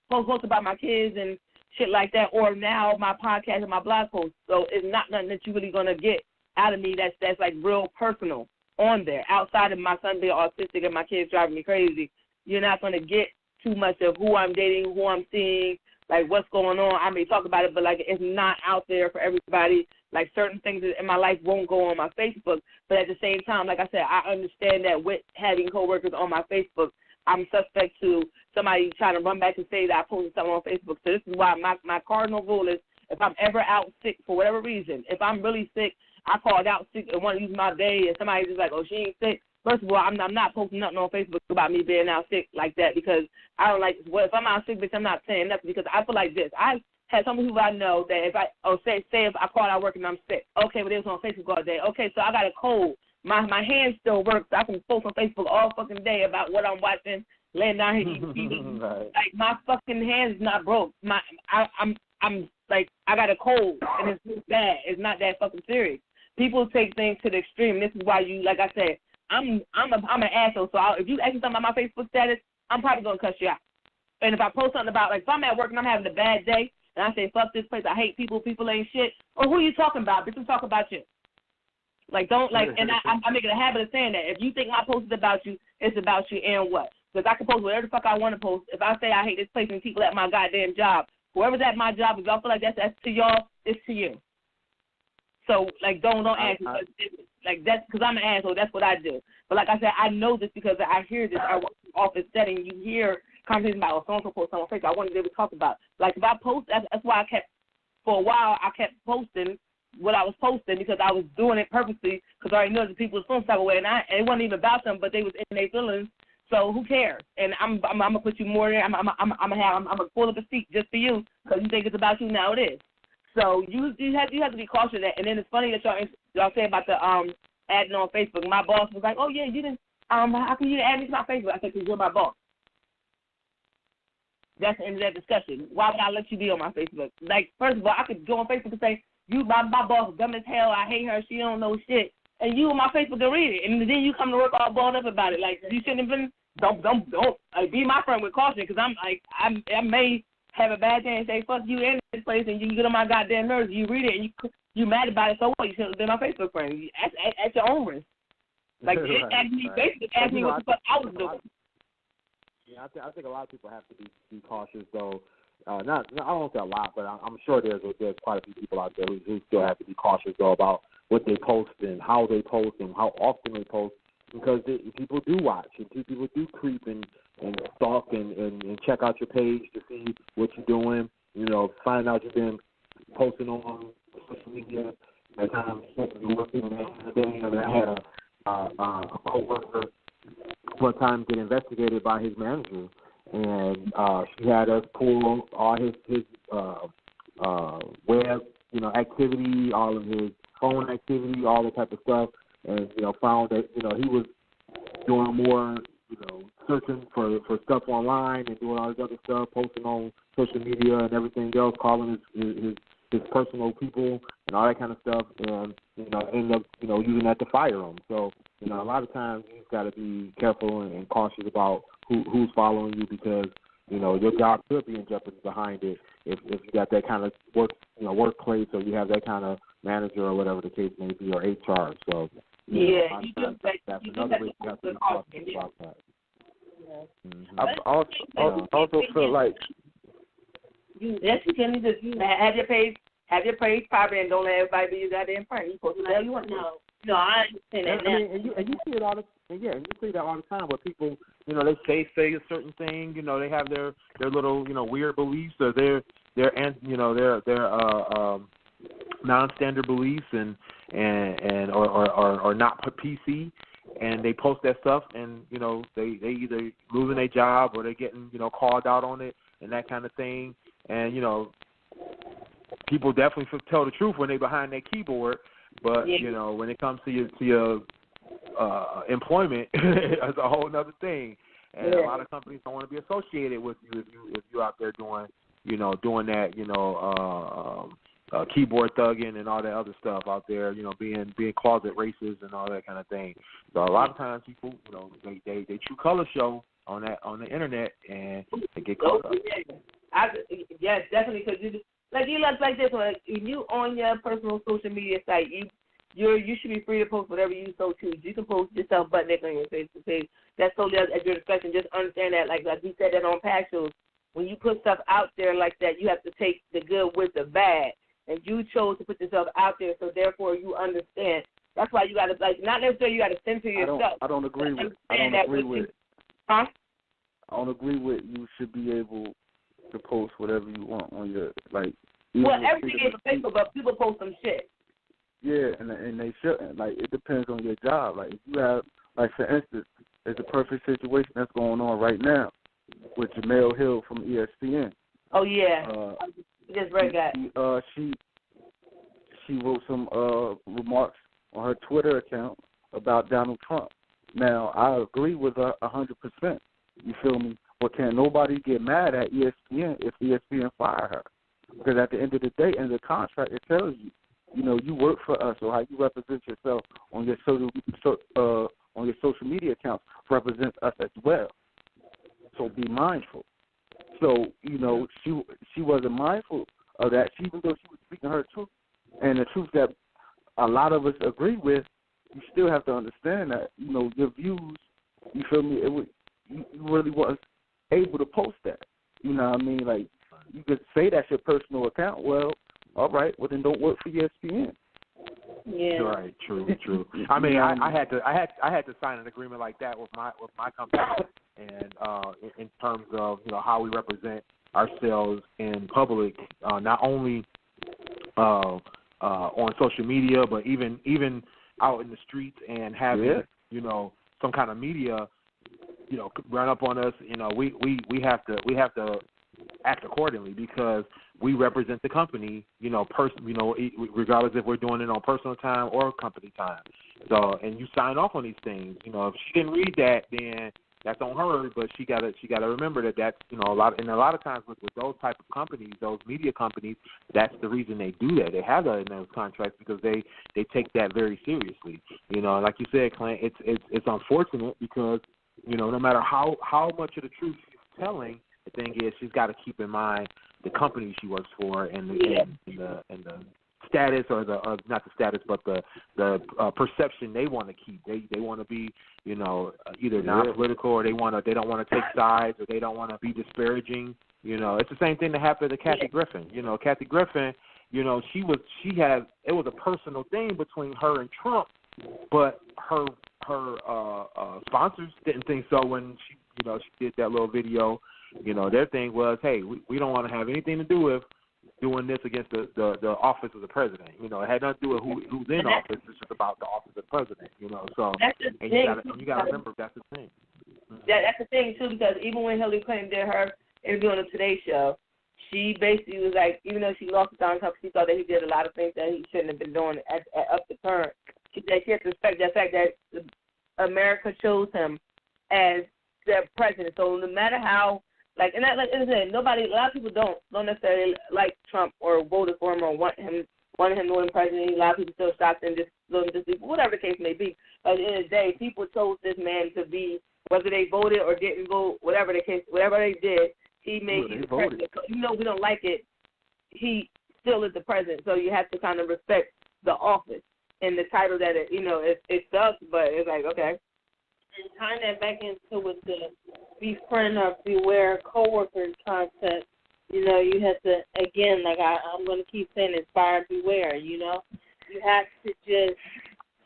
about my kids and shit like that, or now my podcast and my blog posts. So it's not nothing that you're really going to get out of me that's like real personal on there. Outside of my son being autistic and my kids driving me crazy, you're not going to get too much of who I'm dating, who I'm seeing, like what's going on. I may talk about it, but like it's not out there for everybody. Like certain things in my life won't go on my Facebook, but at the same time, like I said, I understand that with having coworkers on my Facebook, I'm suspect to somebody trying to run back and say that I posted something on Facebook. So this is why my cardinal rule is if I'm ever out sick for whatever reason, if I'm really sick, I called out sick and want to use my day and somebody's just like, oh, she ain't sick. First of all, I'm not posting nothing on Facebook about me being out sick like that because I don't like, well, if I'm out sick, bitch, I'm not saying nothing because I feel like this. I had some people I know that if if I called out work and I'm sick, okay, but it was on Facebook all day. Okay, so I got a cold. My hands still work, so I can post on Facebook all fucking day about what I'm watching, laying down here eating TV. Right. Like my fucking hands is not broke. I'm like I got a cold and it's bad. It's not that fucking serious. People take things to the extreme. This is why you, like I said, I'm an asshole. So if you ask me something about my Facebook status, I'm probably gonna cuss you out. And if I post something about, like, if I'm at work and I'm having a bad day and I say fuck this place, I hate people ain't shit. Or who are you talking about? Bitch, I'm talking about you. Like, don't, like, and I make it a habit of saying that. If you think my post is about you, it's about you and what? Because I can post whatever the fuck I want to post. If I say I hate this place and people at my goddamn job, whoever's at my job, if y'all feel like that's to y'all, it's to you. So, like, don't ask me. Like, that's because I'm an asshole. That's what I do. But like I said, I know this because I hear this. I work in an office setting. You hear conversation about so-and-so post on Facebook. I wanted to be able to talk about it. Like, if I post, that's why for a while, I kept posting what I was posting because I was doing it purposely because I already knew that people was feeling some type of way, and it wasn't even about them, but they was in their feelings. So who cares? And I'm gonna put you more there. I'm gonna pull up a seat just for you because you think it's about you. Now it is. So you have to be cautious of that. And then it's funny that y'all say about the adding on Facebook. My boss was like, "Oh yeah, you didn't. How can you add me to my Facebook?" I said, "Because you're my boss." That's the end of that discussion. Why would I let you be on my Facebook? Like, first of all, I could go on Facebook and say, my boss is dumb as hell. I hate her. She don't know shit. And you on my Facebook can read it, and then you come to work all balled up about it. Like, you shouldn't have been. Don't be my friend with caution, because I may have a bad day and say fuck you in this place, and you get on my goddamn nerves. You read it and you mad about it. So what? You shouldn't have been my Facebook friend. At your own risk. Like, right, ask me right. Facebook, ask me what the fuck I was doing. Yeah, I think a lot of people have to be cautious, though. I don't say a lot, but I'm sure there's quite a few people out there who still have to be cautious, though, about what they post and how they post and how often they post, because people do watch and people do creep and stalk and check out your page to see what you're doing. You know, find out you've been posting on social media. At times, working on that thing. I had a coworker one time get investigated by his manager, and she had us pull all his web, activity, all of his phone activity, all that type of stuff, and found that he was doing more, searching for stuff online and doing all this other stuff, posting on social media and everything else, calling his personal people and all that kind of stuff, and end up using that to fire him. So a lot of times you've got to be careful and cautious about who's following you, because your job could be in jeopardy behind it if you got that kind of workplace, or you have that kind of manager or whatever the case may be, or HR. So that's another way you have to be cautious about that. Yeah. I also feel like you can just have your page private and don't let everybody be your goddamn friend. You supposed to tell you want. No, I understand that. And you see it all the time where people, they say a certain thing, they have their little, weird beliefs, or their non-standard beliefs or not PC, and they post that stuff, and they either losing their job or they're getting called out on it and that kind of thing, and people definitely tell the truth when they're behind their keyboard. But when it comes to your employment, it's a whole other thing, and a lot of companies don't want to be associated with you if you're out there doing that keyboard thugging and all that other stuff out there, being closet racist and all that kind of thing. So a lot of times people, they true colors show on the internet, and they get caught up. Yes, definitely, because you look like this. Like, if you on your personal social media site, you should be free to post whatever you so choose. You can post yourself butt naked on your Facebook page. That's totally at your discretion. Just understand that, like we said that on past shows, when you put stuff out there like that, you have to take the good with the bad. And you chose to put yourself out there, so therefore you understand. That's why you got to, not necessarily you got to censor yourself. I don't agree with. Huh? I don't agree with you should be able to post whatever you want on your Well, everything is a Facebook, but people post some shit. Yeah, and they shouldn't. It depends on your job. If you have, for instance, there's a perfect situation that's going on right now with Jamel Hill from ESPN. Oh yeah. Just read that. She wrote some remarks on her Twitter account about Donald Trump. Now, I agree with her 100%. You feel me? But can't nobody get mad at ESPN if ESPN fire her? Because at the end of the day, in the contract, it tells you, you work for us, or how you represent yourself on your social media accounts represents us as well. So be mindful. So, she wasn't mindful of that, even though she was speaking her truth. And the truth that a lot of us agree with, you still have to understand that, your views, you feel me, you really wasn't able to post that. You know what I mean? You could say that's your personal account. Well, all right, well then don't work for ESPN. Yeah. Right. True. I mean, I had to sign an agreement like that with my company, and in terms of how we represent ourselves in public, not only on social media, but even out in the streets and having some kind of media run up on us. We have to act accordingly because we represent the company, regardless if we're doing it on personal time or company time. So, and you sign off on these things. If she didn't read that, then that's on her. But she gotta remember that's a lot of times with those type of companies, those media companies, that's the reason they do that. They have that in those contracts because they take that very seriously. Like you said, Clint, it's unfortunate because no matter how much of the truth she's telling, the thing is she's got to keep in mind the company she works for and the status or not the status but the perception they want to keep. They want to be either non-political or they don't want to take sides or they don't want to be disparaging. It's the same thing that happened to Kathy Griffin. Kathy Griffin, it was a personal thing between her and Trump, but her sponsors didn't think so when she did that little video. Their thing was, hey, we don't want to have anything to do with doing this against the office of the president. It had nothing to do with who's in office. It's just about the office of the president. So and you got to remember that's the thing. That's the thing too, because even when Hillary Clinton did her interview on the Today Show, she basically was like, even though she lost to Donald Trump, she thought that he did a lot of things that he shouldn't have been doing up to current. She said she has to respect the fact that America chose him as their president. So no matter how, like I said, a lot of people don't necessarily like Trump or voted for him or wanted him to win president. A lot of people still shocked and just whatever the case may be. But at the end of the day, people chose this man to be, whether they voted or didn't vote, whatever the case, whatever they did, he made you the president. So even though we don't like it, he still is the president. So you have to kind of respect the office and the title that it sucks, but it's like, okay. And tying that back into with the Befriend or Beware Coworkers concept, you have to, again, like I'm going to keep saying, inspire and beware, You have to just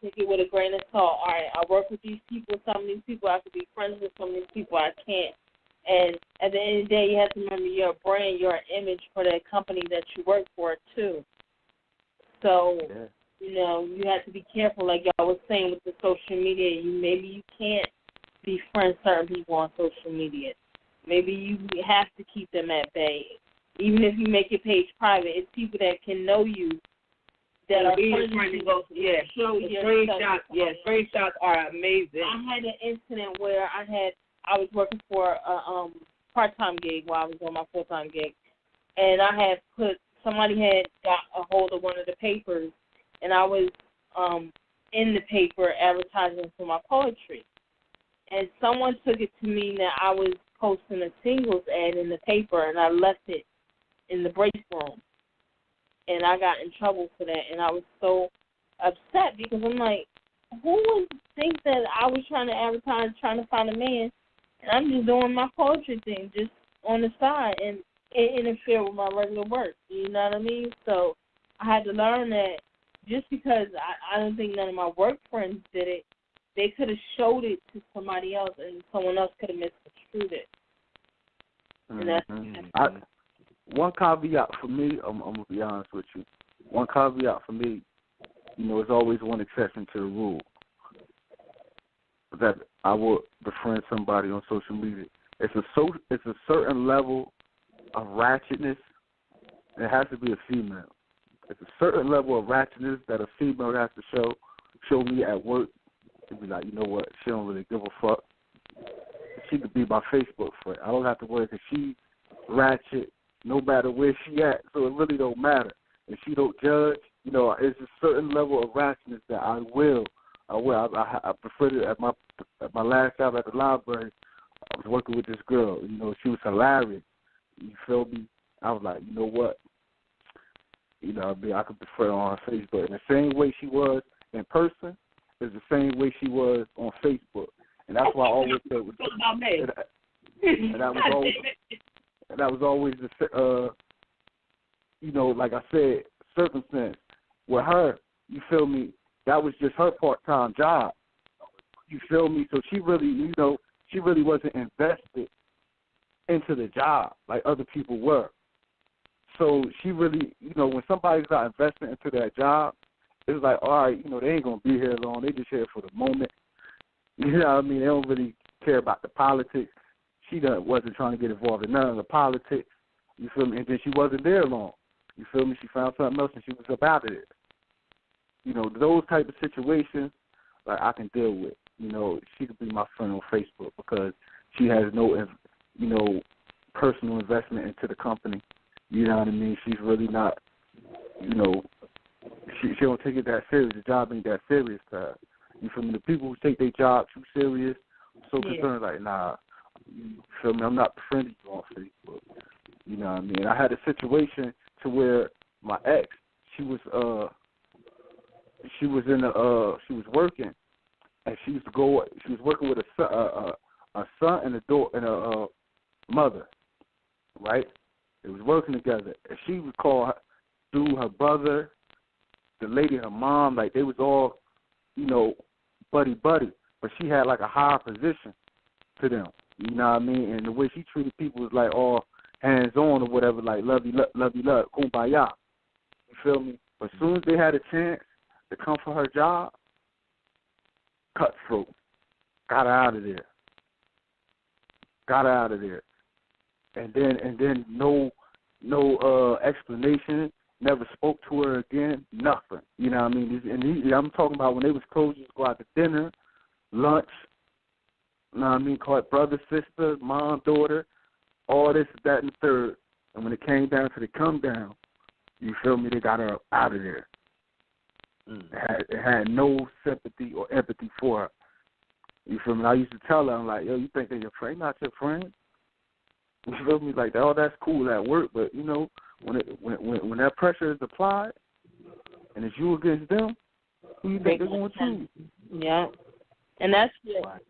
take it with a grain of salt. All right, I work with these people, some of these people I could be friends with, some of these people I can't. And at the end of the day, you have to remember you're a brand, you're an image for that company that you work for, too. So, you have to be careful, like y'all was saying with the social media. Maybe you can't befriend certain people on social media. Maybe you have to keep them at bay. Even if you make your page private, it's people that can know you that are friendly to go. Yeah, screenshots are amazing. I had an incident where I was working for a part-time gig while I was on my full-time gig, and somebody had got a hold of one of the papers, and I was in the paper advertising for my poetry. And someone took it to mean that I was posting a singles ad in the paper, and I left it in the break room. And I got in trouble for that, and I was so upset because I'm like, who would think that I was trying to advertise, trying to find a man, and I'm just doing my poetry thing just on the side, and it interfered with my regular work. You know what I mean? So I had to learn that just because I don't think none of my work friends did it, they could have showed it to somebody else, and someone else could have misconstrued it. And that's one caveat for me, I'm going to be honest with you. One caveat for me, there's always one exception to the rule. That I will befriend somebody on social media. It's a certain level of ratchetness. It has to be a female. It's a certain level of ratchetness that a female has to show me at work. To be like, you know what, she don't really give a fuck. She could be my Facebook friend. I don't have to worry because she's ratchet no matter where she at, so it really don't matter. If she don't judge, it's a certain level of ratchetness that I will. I preferred it at my last job at the library. I was working with this girl. She was hilarious. You feel me? I was like, you know what? I could prefer her on Facebook. And the same way she was in person is the same way she was on Facebook. And that's why I always said, and that was always the, like I said, circumstance. With her, you feel me, that was just her part-time job. You feel me? So she really, she really wasn't invested into the job like other people were. So she really, when somebody's not investing into that job, it's like, all right, they ain't going to be here long. They just here for the moment. You know what I mean? They don't really care about the politics. She wasn't trying to get involved in none of the politics. You feel me? And then she wasn't there long. You feel me? She found something else and she was up out of it. Those type of situations, like, I can deal with. She could be my friend on Facebook because she has no, personal investment into the company. You know what I mean? She's really not, she don't take it that serious. The job ain't that serious to her. You feel me? The people who take their job too serious, so concerned, like, nah, you feel me? I'm not befriending you on Facebook. You know what I mean? I had a situation to where my ex, she was working, and she was working with a son and a daughter and a mother, right? They was working together, and she would call through her brother, the lady, her mom, like they was all, buddy, but she had like a higher position to them. You know what I mean? And the way she treated people was like all hands on or whatever, like love you, kumbaya. You feel me? But as soon as they had a chance to come for her job, cutthroat, got her out of there. And then no explanation, never spoke to her again, nothing. You know what I mean? I'm talking about when they was close, you go out to dinner, lunch, you know what I mean, call it brother, sister, mom, daughter, all this, that, and the third. And when it came down to the come down, you feel me, they got her out of there. It had no sympathy or empathy for her. You feel me? I used to tell her, I'm like, yo, you think they're your friend, not your friend? You feel me? Like, oh, that's cool at work, but, when that pressure is applied and it's you against them, who you think they're going to choose? Yeah. And that's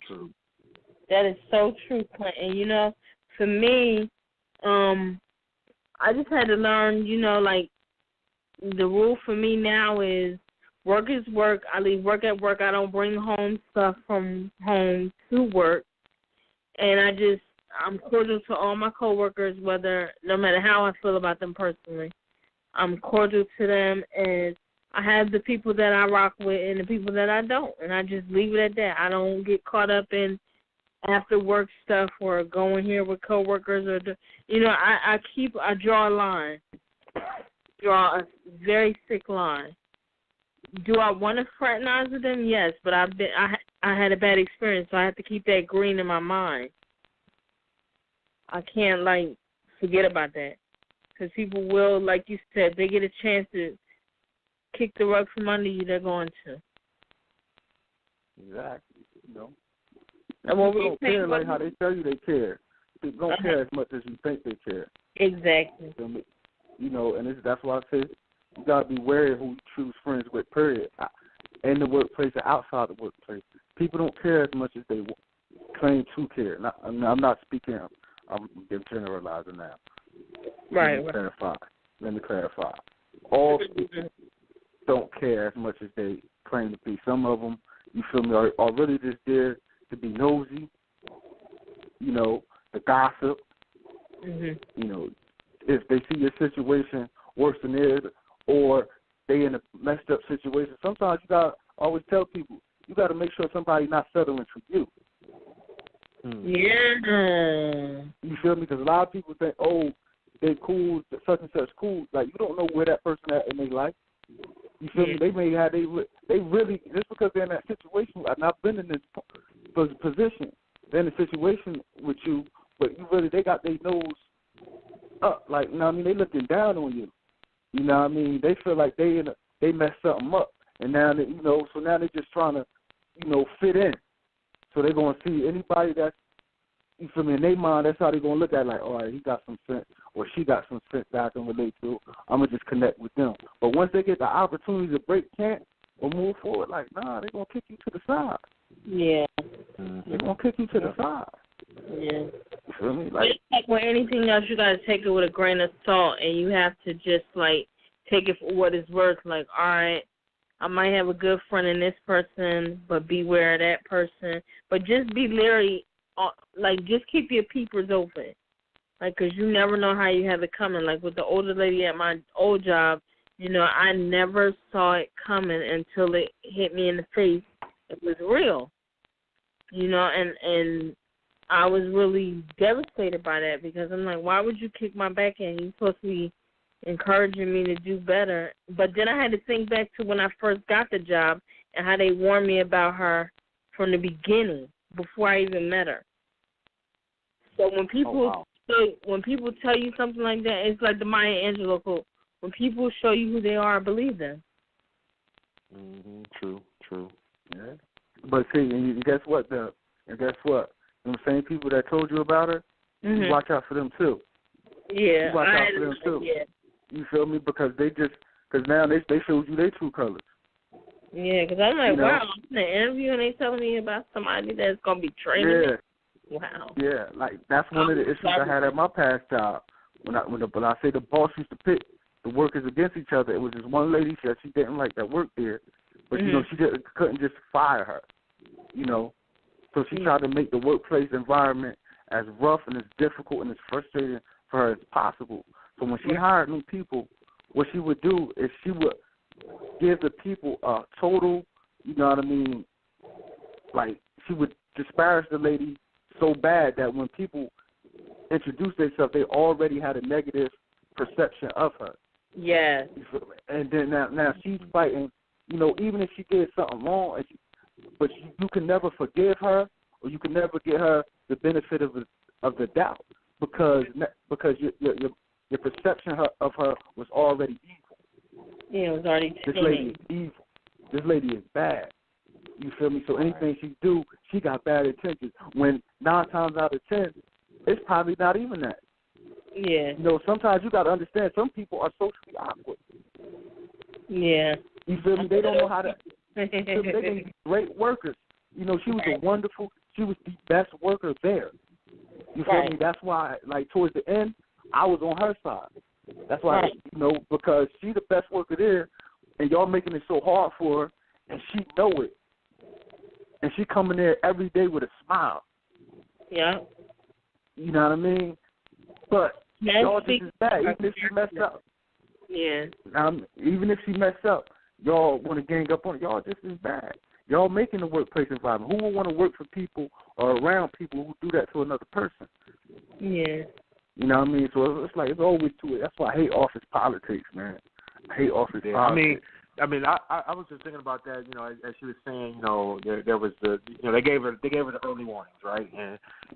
true. That is so true, Clint. And, for me, I just had to learn, like, the rule for me now is work is work. I leave work at work. I don't bring home stuff from home to work. And I'm cordial to all my coworkers, no matter how I feel about them personally. I'm cordial to them, and I have the people that I rock with and the people that I don't, and I just leave it at that. I don't get caught up in after work stuff or going here with coworkers I draw a line, draw a very thick line. Do I want to fraternize with them? Yes, but I had a bad experience, so I have to keep that green in my mind. I can't, forget about that. Because people will, like you said, they get a chance to kick the rug from under you, they're going to. Exactly. And what people don't care like how they tell you they care. They don't care as much as you think they care. Exactly. And that's why I say you got to be wary of who you choose friends with, period. In the workplace and outside the workplace. People don't care as much as they claim to care. I'm not speaking, I'm generalizing now. Right. Let me clarify. All people don't care as much as they claim to be. Some of them, you feel me, are really just there to be nosy, the gossip. Mm-hmm. If they see your situation worse than theirs or they in a messed up situation, sometimes you got to always tell people, you got to make sure somebody's not settling for you. Yeah. You feel me? Because a lot of people think, oh, they're cool, such and such cool. Like, you don't know where that person at in their life. You feel me? They may have, they really, just because they're in that situation, I've not been in this position. They're in a situation with you, but they got their nose up. Like, they looking down on you. You know what I mean? They feel like they messed something up. And now, so now they're just trying to, fit in. So they're going to see anybody that's, you feel me, in their mind, that's how they're going to look at it, like, all right, he got some sense, or she got some sense that I can relate to. I'm going to just connect with them. But once they get the opportunity to break camp or move forward, like, nah, they're going to kick you to the side. Yeah. They're going to kick you to the side. Yeah. You feel me? Like with anything else, you got to take it with a grain of salt, and you have to just, take it for what it's worth. Like, all right, I might have a good friend in this person, but beware of that person. But just be leery like, just keep your peepers open. Like, 'cause you never know how you have it coming. Like, with the older lady at my old job, you know, I never saw it coming until it hit me in the face. It was real. You know, and I was really devastated by that because I'm like, why would you kick my back in? You're supposed to be encouraging me to do better. But then I had to think back to when I first got the job and how they warned me about her from the beginning before I even met her. So when people when people tell you something like that, it's like the Maya Angelou quote. When people show you who they are, believe them. True. Yeah. But see, and guess what? Them same people that told you about her, you watch out for them too. Yeah, you watch out for them too. Yeah. You feel me? Because now they showed you their true colors. Yeah, because I'm like, wow, I'm in an interview and they telling me about somebody that's gonna be training me. Wow. Yeah, like that's one of the issues I had at my past job. When I say the boss used to pit the workers against each other, it was this one lady that she didn't like that worked there, but you know she couldn't just fire her, you know. So she tried to make the workplace environment as rough and as difficult and as frustrating for her as possible. So when she hired new people, what she would do is she would give the people a total, you know what I mean, like she would disparage the lady so bad that when people introduced themselves, they already had a negative perception of her. Yes. And then now she's fighting, you know, even if she did something wrong, but you can never forgive her or you can never get her the benefit of the doubt because your perception of her was already evil. Yeah, it was already This lady is evil. This lady is bad. You feel me? So anything she do, she got bad intentions. When 9 times out of 10, it's probably not even that. Yeah. You know, sometimes you got to understand some people are socially awkward. Yeah. You feel me? They don't know how to. They can be great workers. You know, she was she was the best worker there. You feel me? That's why, like, towards the end, I was on her side. That's why, you know, because she's the best worker there, and y'all making it so hard for her, and she know it. And she coming there every day with a smile. Yeah. You know what I mean? But y'all just as bad, even if she messed up. Yeah. Even if she messed up, y'all want to gang up on it. Y'all just as bad. Y'all making the workplace environment. Who would want to work for people or around people who do that to another person? Yeah. You know what I mean? So it's like it's always to it. That's why I hate office politics, man. I hate office politics. I was just thinking about that. You know, as she was saying, you know, there was they gave her the early warnings, right?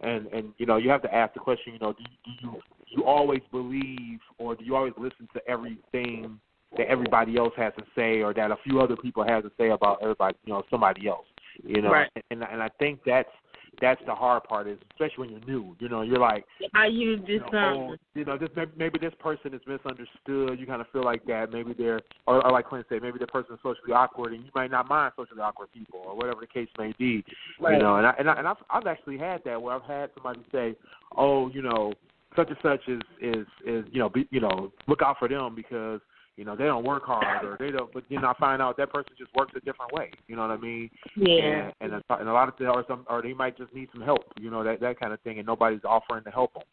And you know, you have to ask the question. You know, do you always believe or do you always listen to everything that everybody else has to say or that a few other people have to say about everybody, you know, somebody else? You know, and I think that's the hard part is, especially when you're new. You know, you're like, how you discern? You know, maybe this person is misunderstood. You kind of feel like that. Maybe they're, or like Clint said, maybe the person is socially awkward, and you might not mind socially awkward people, or whatever the case may be. You know, and I've actually had that where I've had somebody say, oh, you know, such and such is you know, look out for them because, you know, they don't work hard or they don't. But I find out that person just works a different way. You know what I mean? Yeah. And a lot of or they might just need some help. You know, that kind of thing, and nobody's offering to help them.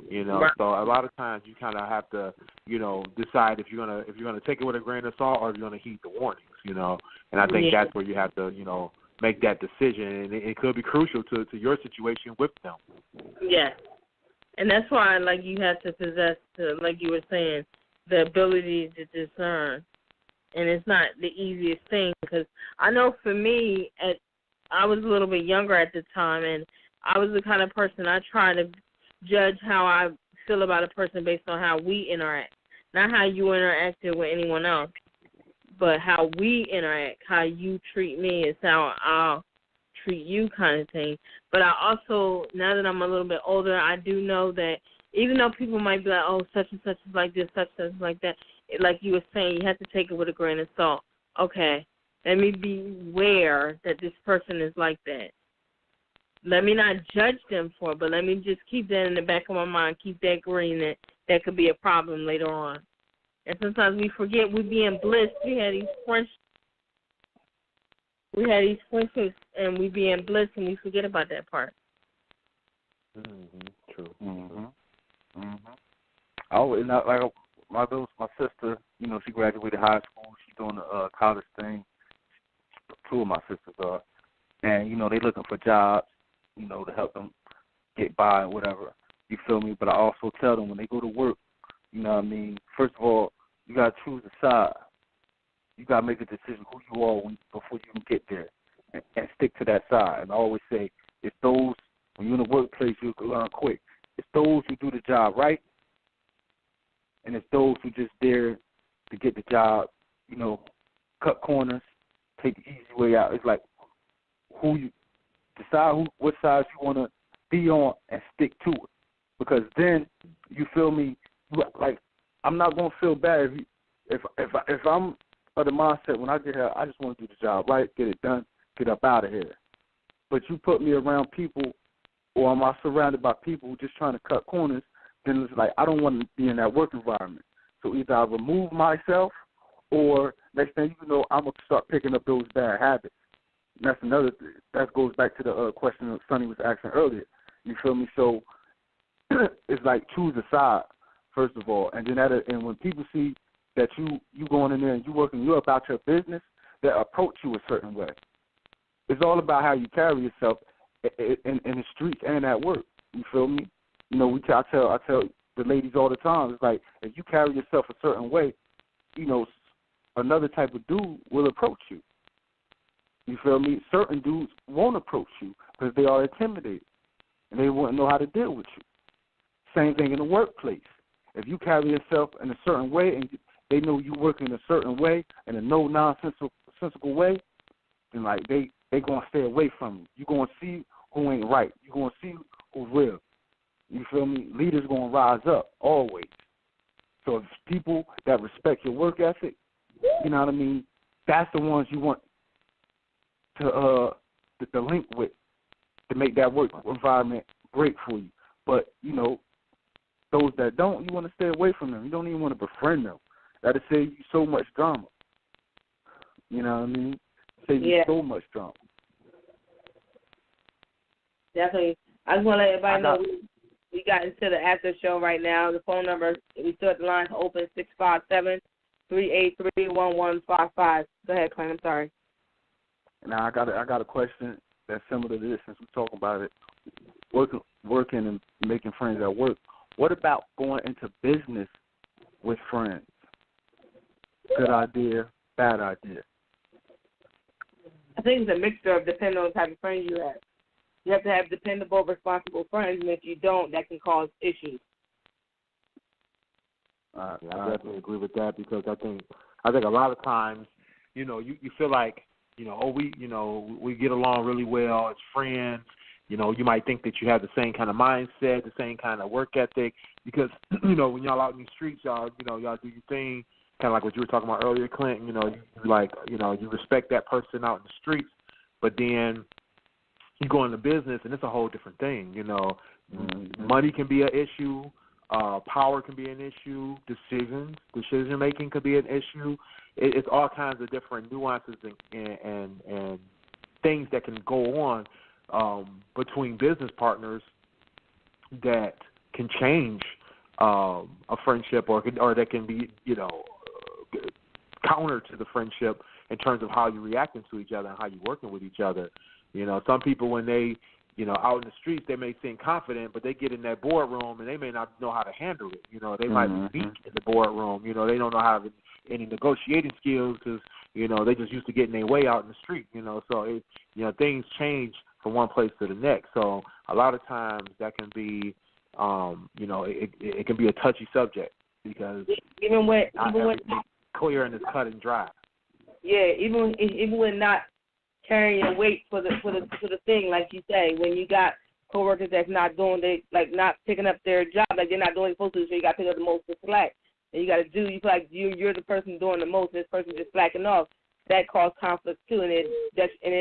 You know, so a lot of times you kind of have to, you know, decide if you're gonna take it with a grain of salt or if you're gonna heed the warnings. You know, and I think that's where you have to, you know, make that decision, and it could be crucial to your situation with them. Yeah, and that's why, like, you have to possess, like you were saying, the ability to discern, and it's not the easiest thing because I know for me, I was a little bit younger at the time, and I was the kind of person I try to judge how I feel about a person based on how we interact, not how you interacted with anyone else, but how we interact, how you treat me is how I'll treat you kind of thing. But I also, now that I'm a little bit older, I do know that even though people might be like, oh, such and such is like this, such and such is like that, like you were saying, you have to take it with a grain of salt. Okay, let me be aware that this person is like that. Let me not judge them for it, but let me just keep that in the back of my mind, keep that green that could be a problem later on. And sometimes we forget we be in bliss. We had these friendships, and we be in bliss, and we forget about that part. True. I always not like my sister. You know, she graduated high school. She's doing the college thing. Two of my sisters are, and you know they looking for jobs. You know, to help them get by and whatever. You feel me? But I also tell them when they go to work, you know what I mean? First of all, you got to choose a side. You got to make a decision who you are before you can get there and stick to that side. And I always say, it's those, when you're in the workplace, you can learn quick. It's those who do the job right, and it's those who just there to get the job, you know, cut corners, take the easy way out. It's like who you decide what side you want to be on and stick to it. Because then, you feel me, like, I'm not going to feel bad if I'm of the mindset when I get here, I just want to do the job right, get it done, get up out of here. But you put me around people, or am I surrounded by people who just trying to cut corners, then it's like I don't want to be in that work environment. So either I remove myself, or next thing you know, I'm going to start picking up those bad habits. And that's another thing. That goes back to the question that Sonny was asking earlier. You feel me? So it's like choose a side, first of all. And then and when people see that you going in there and you working, you're about your business, they approach you a certain way. It's all about how you carry yourself in the streets and at work. You feel me? You know, I tell the ladies all the time, it's like if you carry yourself a certain way, you know, another type of dude will approach you. You feel me? Certain dudes won't approach you because they are intimidated and they won't know how to deal with you. Same thing in the workplace. If you carry yourself in a certain way and they know you work in a certain way, in a no-nonsensical way, then like they gonna stay away from you. You gonna see who ain't right. You gonna see who's real. You feel me? Leaders gonna rise up always. So if people that respect your work ethic, you know what I mean, that's the ones you want to link with to make that work environment great for you. But you know, those that don't, you want to stay away from them. You don't even want to befriend them. That'll save you so much drama. You know what I mean? Save you so much drama. Definitely. I just want to let everybody know we got into the after show right now. The phone number, we still have the line open, 657-383-1155. Go ahead, Clint. I'm sorry. Now, I got a question that's similar to this since we're talking about it. Working and making friends at work. What about going into business with friends? Good idea, bad idea? I think it's a mixture of depending on the type of friends you have. You have to have dependable, responsible friends, and if you don't, that can cause issues. I definitely agree with that because I think a lot of times, you know, you feel like, you know, we get along really well as friends. You know, you might think that you have the same kind of mindset, the same kind of work ethic, because, you know, when y'all out in the streets, y'all do your thing, kind of like what you were talking about earlier, Clint. You know, you respect that person out in the streets, but then you go into business and it's a whole different thing. You know, money can be an issue, power can be an issue, decision making could be an issue. It's all kinds of different nuances and things that can go on between business partners that can change a friendship or that can be, you know, counter to the friendship in terms of how you're reacting to each other and how you're working with each other. You know, some people when they, you know, out in the streets, they may seem confident, but they get in that boardroom and they may not know how to handle it. You know, they might be weak in the boardroom. You know, they don't know how to any negotiating skills because, you know, they just used to getting their way out in the street. You know, so things change from one place to the next. So a lot of times that can be, you know, it can be a touchy subject because even when clear and it's cut and dry. Yeah, even when not carrying your weight for the thing, like you say, when you got coworkers that's not picking up their job, like they're not doing what they're supposed to, so you got to pick up the most of the slack. And you feel like you're the person doing the most, and this person just slacking off. That causes conflict too, and it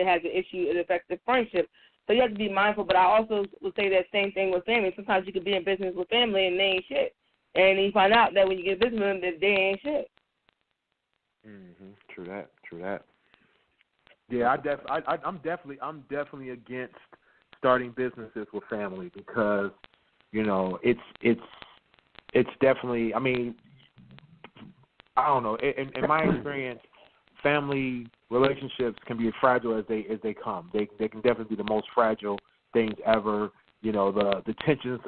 has an issue. It affects the friendship. So you have to be mindful. But I also would say that same thing with family. Sometimes you could be in business with family and they ain't shit, and you find out that when you get business with them, that they ain't shit. True that. Yeah, I'm definitely against starting businesses with family because, you know, it's definitely. I mean, I don't know. In my experience, family relationships can be as fragile as they come. They can definitely be the most fragile things ever. You know, the tensions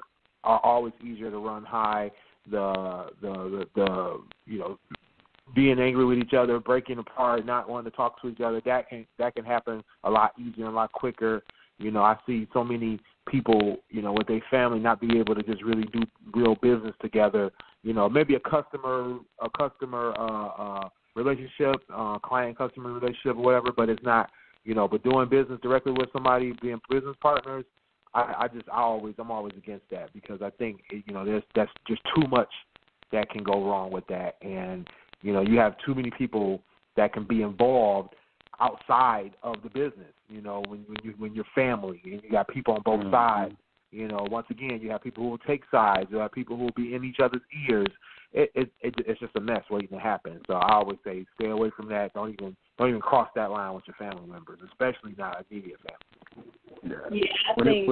are always easier to run high. The you know, being angry with each other, breaking apart, not wanting to talk to each other, that can happen a lot easier and a lot quicker. You know, I see so many people, you know, with their family not be able to just really do real business together. You know, maybe a customer relationship, client-customer relationship or whatever, but it's not, you know, but doing business directly with somebody, being business partners, I'm always against that because I think, you know, that's just too much that can go wrong with that. And, you know, you have too many people that can be involved outside of the business, you know, when you're family and you got people on both sides. You know, once again, you have people who will take sides. You have people who will be in each other's ears. It's just a mess waiting to happen. So I always say, stay away from that. Don't even cross that line with your family members, especially not immediate family. Yeah, I think.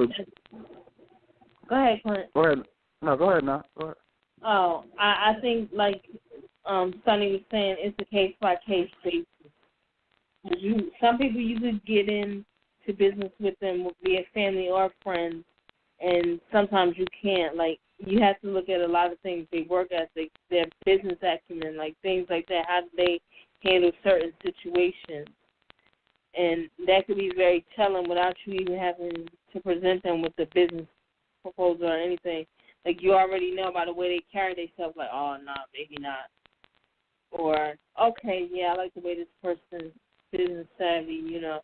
Go ahead, Clint. Go ahead. No, go ahead now. Go ahead. Oh, I think like Sonny was saying, it's a case by case basis. Some people you could get into business with them, be it family or friends. And sometimes you can't. Like, you have to look at a lot of things, their work ethic, their business acumen, like things like that. How do they handle certain situations? And that could be very telling without you even having to present them with the business proposal or anything. Like, you already know by the way they carry themselves, like, oh, no, maybe not. Or, okay, yeah, I like the way this person's business savvy, you know,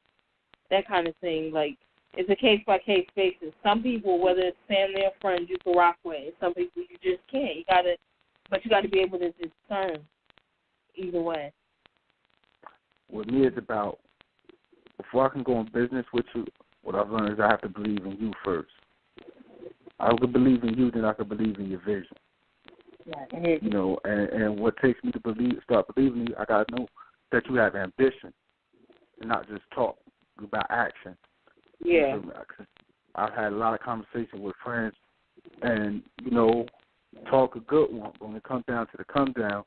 that kind of thing. Like, it's a case-by-case basis. Some people, whether it's family or friends, you can rock with. Some people you just can't. You got to be able to discern either way. With me, it's about, before I can go in business with you, what I've learned is I have to believe in you first. I can believe in you, then I can believe in your vision. Right. You know, and what takes me to start believing in you, I got to know that you have ambition and not just talk about action. Yeah. I've had a lot of conversations with friends and, you know, talk a good one, but when it comes down to the come down,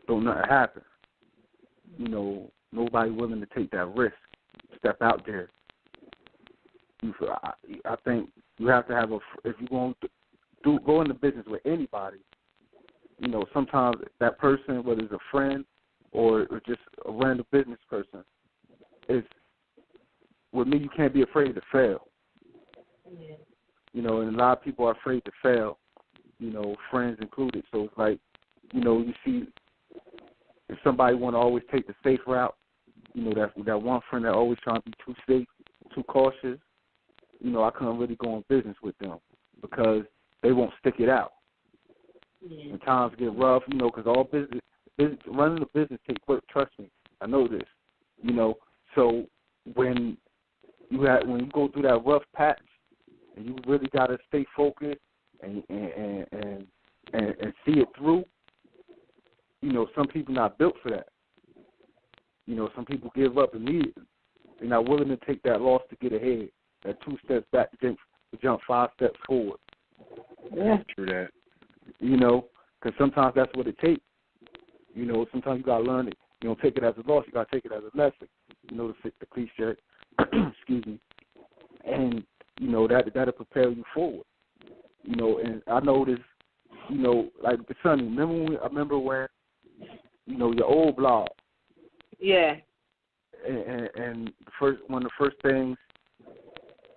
don't nothing happen. You know, nobody willing to take that risk, step out there. I think you have to have if you're going to go into business with anybody, you know, sometimes that person, whether it's a friend or just a random business person, with me, you can't be afraid to fail. Yeah. You know, and a lot of people are afraid to fail, you know, friends included. So it's like, you know, you see if somebody want to always take the safe route, you know, that one friend that always trying to be too safe, too cautious, you know, I couldn't really go in business with them because they won't stick it out. Yeah. When times get rough, you know, because all business, running a business takes work. Trust me, I know this. You know, so when you go through that rough patch, and you really got to stay focused and see it through. You know, some people not built for that. You know, some people give up immediately. They're not willing to take that loss to get ahead. That 2 steps back to jump 5 steps forward. Yeah, true that. You know, because sometimes that's what it takes. You know, sometimes you got to learn it. You don't take it as a loss. You got to take it as a lesson. You know, the cliche. Excuse me. And, you know, that'll prepare you forward. You know, and I noticed, you know, like Sonny, I remember when, you know, your old blog. Yeah. And one of the first things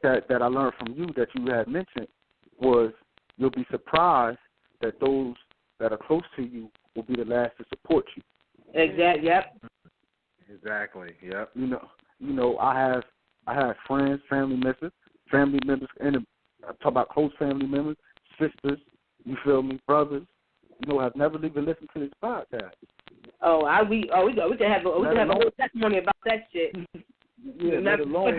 that I learned from you that you had mentioned was you'll be surprised that those that are close to you will be the last to support you. Exactly. Yep. Exactly. Yep. You know, I have friends, family members, and I talk about close family members, sisters. You feel me, brothers. You know, have never even listened to this podcast. We can have a whole testimony about that shit. Yeah, let alone.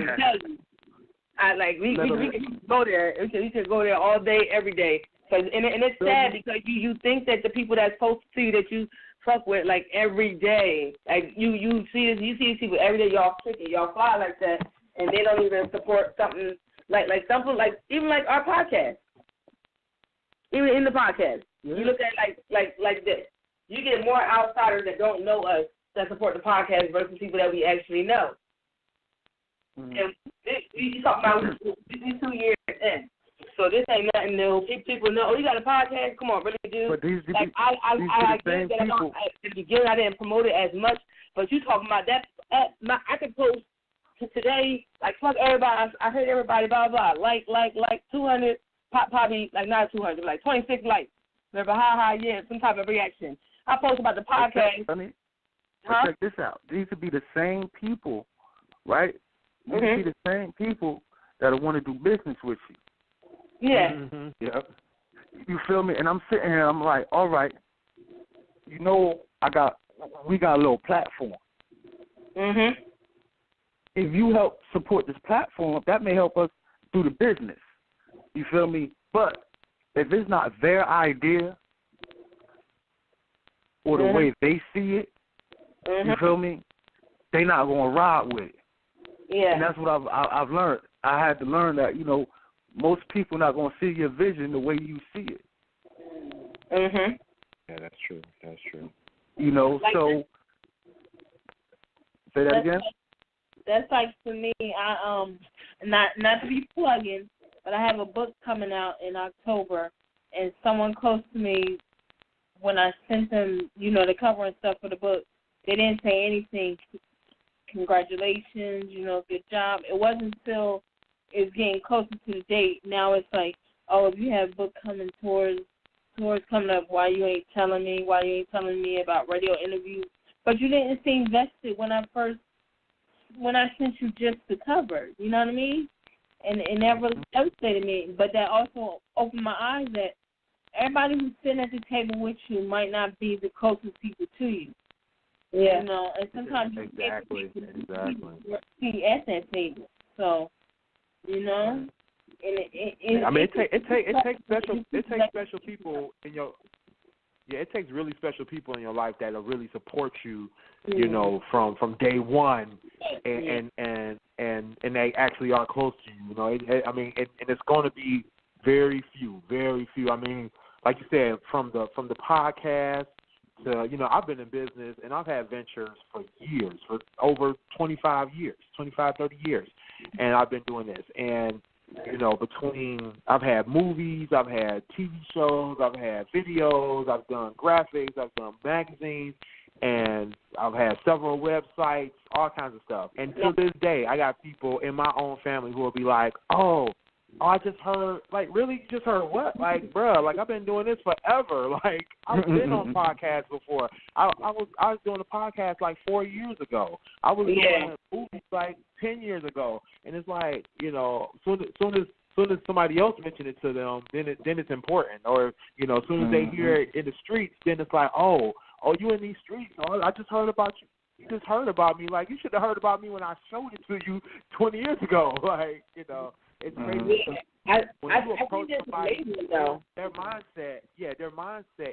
We can go there. We can go there all day, every day. And it's sad because you think that the people that's close to you that you fuck with like every day, like you see these people every day. Y'all kick it, y'all fly like that, and they don't even support something like something like even like our podcast, even in the podcast, you look at it like this. You get more outsiders that don't know us that support the podcast versus people that we actually know. Mm-hmm. And you talk about these 2 years in. So this ain't nothing new. People know, oh, you got a podcast? Come on, really do. But these I the same people. At the beginning, I didn't promote it as much, but you talking about that. I could post to today, like, fuck everybody. I heard everybody, blah, blah, like 200, probably, like, not 200, like 26 likes. Remember, yeah, some type of reaction. I post about the podcast. Check this out. These would be the same people, right? These would be the same people that want to do business with you. Yeah. Mm-hmm. Yep. You feel me? And I'm sitting here, I'm like, all right, you know, we got a little platform. Mhm. If you help support this platform, that may help us do the business. You feel me? But if it's not their idea or the way they see it, you feel me? They not gonna ride with it. Yeah. And that's what I've learned. I had to learn that, you know, most people not gonna see your vision the way you see it. Mhm. Yeah, that's true. That's true. You know, like so say that again. That's like for me. I not to be plugging, but I have a book coming out in October, and someone close to me, when I sent them, you know, the cover and stuff for the book, they didn't say anything. Congratulations, you know, good job. It wasn't until it's getting closer to the date. Now it's like, oh, if you have a book coming towards coming up, why you ain't telling me? Why you ain't telling me about radio interviews? But you didn't seem vested when I sent you just the cover. You know what I mean? And that really devastated me. But that also opened my eyes that everybody who's sitting at the table with you might not be the closest people to you. Yeah. You know, and sometimes exactly. you see at that table. So, you know, and it takes special people in your. Yeah, it takes really special people in your life that'll really support you, you know, from day one, and they actually are close to you. You know, and it's going to be very few. I mean, like you said, from the podcast to, you know, I've been in business and I've had ventures for years, for over 25 years, 30 years, and I've been doing this. And you know, I've had movies, I've had TV shows, I've had videos, I've done graphics, I've done magazines, and I've had several websites, all kinds of stuff. And to this day, I got people in my own family who will be like, oh, I just heard, like, really? You just heard what? Like, bruh, like, I've been doing this forever. Like, I've been on podcasts before. I was doing a podcast like 4 years ago. I was doing movies like 10 years ago. And it's like, you know, soon as somebody else mentioned it to them, then it's important. Or, you know, as soon as they hear it in the streets, then it's like, oh, you in these streets? Oh, I just heard about you. You just heard about me. Like, you should have heard about me when I showed it to you 20 years ago. Like, you know. It's crazy. I think it's amazing, though. Their mindset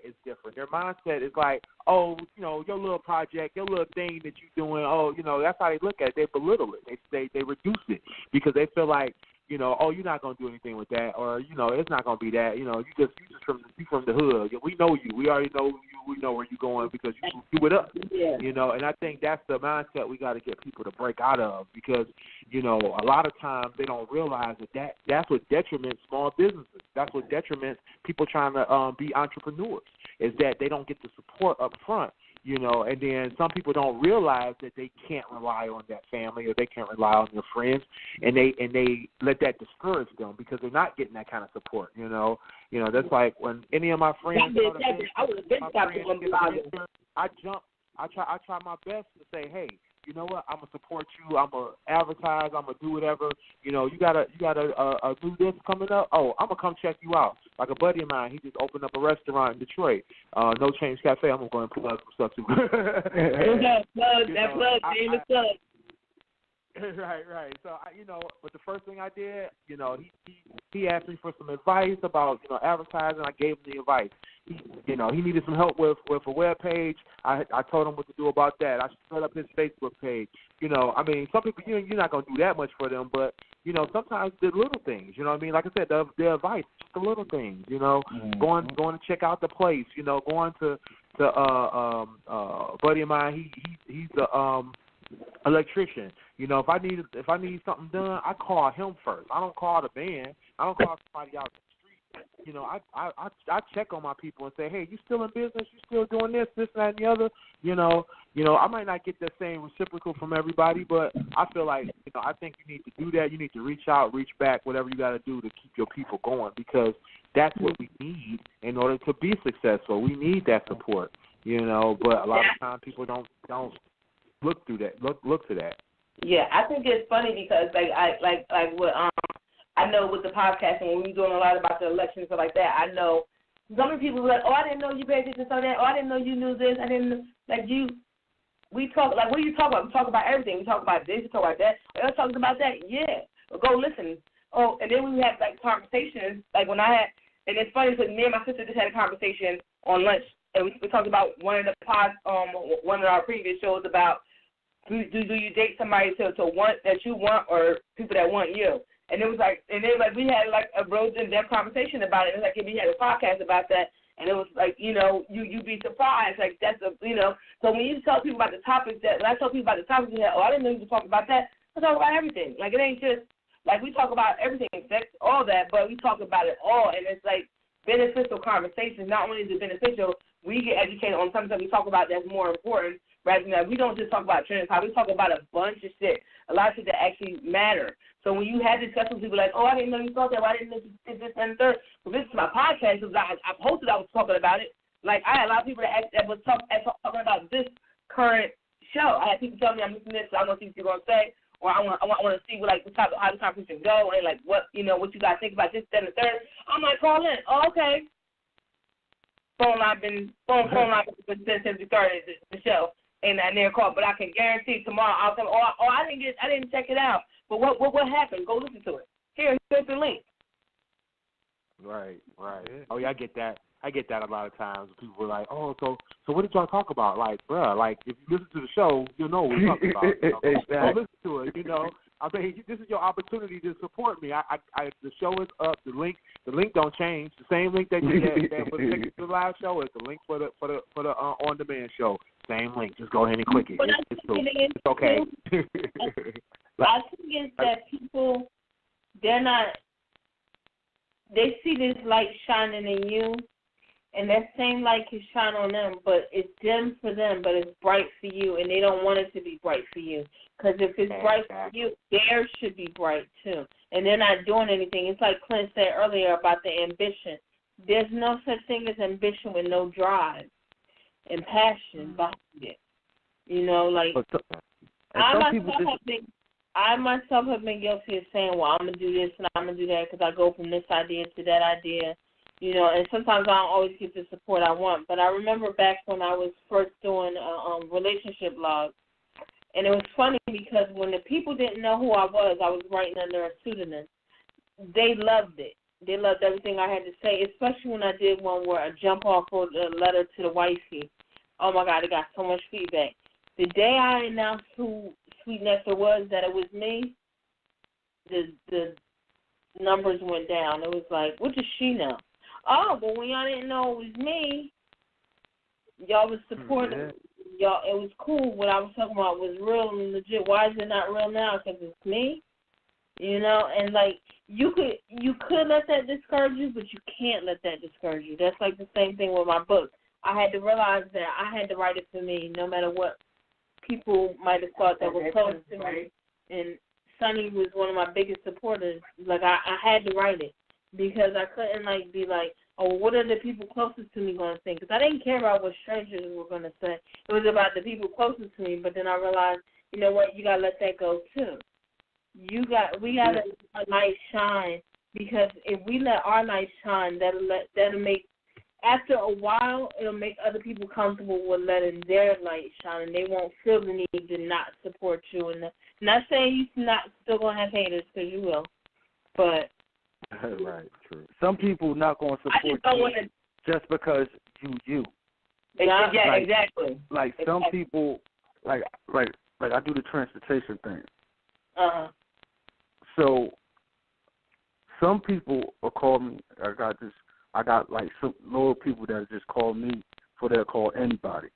is different. Their mindset is like, oh, you know, your little project, your little thing that you're doing, oh, you know, that's how they look at it. They belittle it. They reduce it because they feel like, you know, oh, you're not gonna do anything with that, or, you know, it's not gonna be that. You know, you just from the hood. We know you. We already know you. We know where you're going because you do it up. Yeah. You know, and I think that's the mindset we got to get people to break out of because, you know, a lot of times they don't realize that's what detriments small businesses. That's what detriments people trying to be entrepreneurs is that they don't get the support up front. You know, and then some people don't realize that they can't rely on that family or they can't rely on their friends, and they let that discourage them because they're not getting that kind of support. You know, that's like when any of my friends. I try my best to say, hey, you know what? I'm gonna support you. I'm gonna advertise. I'm gonna do whatever. You know, you got a new this coming up. Oh, I'm gonna come check you out. Like a buddy of mine, he just opened up a restaurant in Detroit, No Change Cafe. I'm gonna go and plug some stuff too. Plug. Right. So, but the first thing I did, you know, he asked me for some advice about, you know, advertising. I gave him the advice. He needed some help with a web page. I told him what to do about that. I set up his Facebook page. You know, I mean, some people, you're not going to do that much for them, but, sometimes the little things, you know what I mean? Like I said, the advice, just the little things, going to check out the place, going to buddy of mine, he's the electrician. If I need something done, I call him first. I don't call the band. I don't call somebody out the street. I check on my people and say, hey, you still in business? You still doing this, that, and the other? I might not get the same reciprocal from everybody, but I feel like, I think you need to do that. You need to reach out, reach back, whatever you got to do to keep your people going, because that's what we need in order to be successful. We need that support, but a lot of times people don't look through that, look to that. Yeah, I think it's funny because I know with the podcasting, when we're doing a lot about the election and stuff like that, I know some of the people were like, oh, I didn't know you paid attention to that. Oh, I didn't know you knew this. I didn't know. We talk, what do you talk about? We talk about everything. We talk about this, we talk about that. Else talking about that? Yeah. Well, go listen. Oh, and then we have, conversations, when I had, and it's funny because me and my sister just had a conversation on lunch, and we talked about one of our previous shows about do you date somebody to want that you want or people that want you? And it was we had a real in-depth conversation about it. It was we had a podcast about that, and it was you'd be surprised. That's so when you tell people about the topics when I tell people about the topics, I didn't know you were talking about that. I talk about everything. It ain't just we talk about everything, sex, all that, but we talk about it all, and it's beneficial conversations. Not only is it beneficial, we get educated on something that we talk about that's more important. Rather than we don't just talk about trends, we talk about a bunch of shit, a lot of shit that actually matter. So when you have discussions with people oh, I didn't know you thought that, I didn't know you did this and the third. Well, this is my podcast, because I posted I was talking about it. I had a lot of people that was talking about this current show. I had people telling me I'm listening to this, so I want to see what you're going to say, or I want to see how the conversation go, and what you guys think about this, that, and the third. I'm call in. Oh, okay. Phone line been since we started the show. And I never called, but I can guarantee tomorrow I'll come. I didn't check it out. But what happened? Go listen to it. Here's the link. Right. Oh yeah, I get that. A lot of times. People were like, oh, so what did y'all talk about? Bruh, if you listen to the show, you'll know what we're talking about. Exactly. Go listen to it. I mean, this is your opportunity to support me. The show is up. The link don't change. The same link that was taken to the live show is the link for the on-demand show. Same link. Just go ahead and click it. It's okay. I think it's that people, they see this light shining in you, and that same light can shine on them, but it's dim for them, but it's bright for you, and they don't want it to be bright for you. Because if it's bright for you, theirs should be bright too. And they're not doing anything. It's like Clint said earlier about the ambition. There's no such thing as ambition with no drive and passion behind it. I myself have been guilty of saying, well, I'm going to do this and I'm going to do that because I go from this idea to that idea, and sometimes I don't always get the support I want. But I remember back when I was first doing relationship blogs, and it was funny because when the people didn't know who I was writing under a pseudonym. They loved it. They loved everything I had to say, especially when I did one where I jump off for the letter to the wifey. Oh, my God, it got so much feedback. The day I announced who Sweet Nectar was, that it was me, the numbers went down. It was what does she know? Oh, but when y'all didn't know it was me, y'all was supportive. Y'all, it was cool. What I was talking about was real and legit. Why is it not real now? Because it's me, And you could let that discourage you, but you can't let that discourage you. That's the same thing with my book. I had to realize that I had to write it for me, no matter what people might have thought that was close to me. And Sonny was one of my biggest supporters. I had to write it because I couldn't be oh, what are the people closest to me going to think? Because I didn't care about what strangers were going to say. It was about the people closest to me. But then I realized, you know what, you got to let that go too. We got to let our light shine, because if we let our light shine, that'll make, after a while, it'll make other people comfortable with letting their light shine, and they won't feel the need to not support you. And not saying you're not still going to have haters, because you will, but. Right, true. Some people not going to support you just because you. Yeah, exactly. Some people, I do the transportation thing. So some people will call me. I got like some loyal people that just call me before they'll call anybody.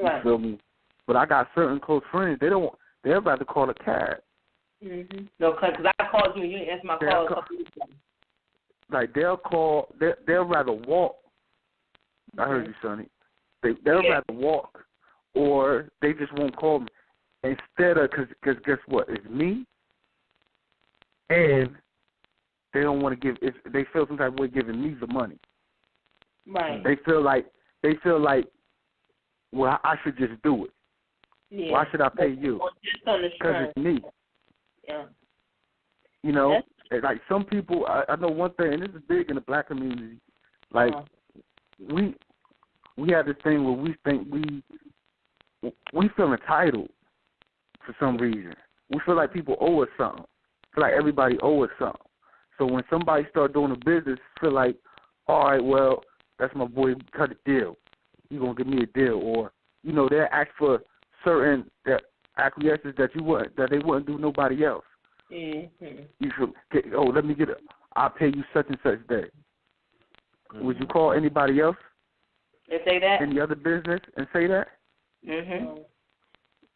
Right. You feel me? But I got certain close friends. They'd rather call a cab. Mm-hmm. No, because I called you and you didn't answer my call. Like they'll rather walk. I heard you, Sonny. They'll rather walk, or they just won't call me instead of because guess what? It's me, and they don't want to give. They feel some type of way giving me the money. Right. They feel like well, I should just do it. Yeah. Why should I pay you? Because it's me. Yeah. You know, like some people, I know one thing, and this is big in the black community. Like we have this thing where we think we feel entitled for some reason. We feel like people owe us something. Feel like everybody owe us something. So when somebody start doing a business, feel like, all right, well, that's my boy, cut a deal. You gonna give me a deal, or they'll ask for certain acquiescence that they wouldn't do nobody else. Mm-hmm. You should, let me get it. I'll pay you such and such day. Mm-hmm. Would you call anybody else? And say that? Any other business and say that? Mm-hmm.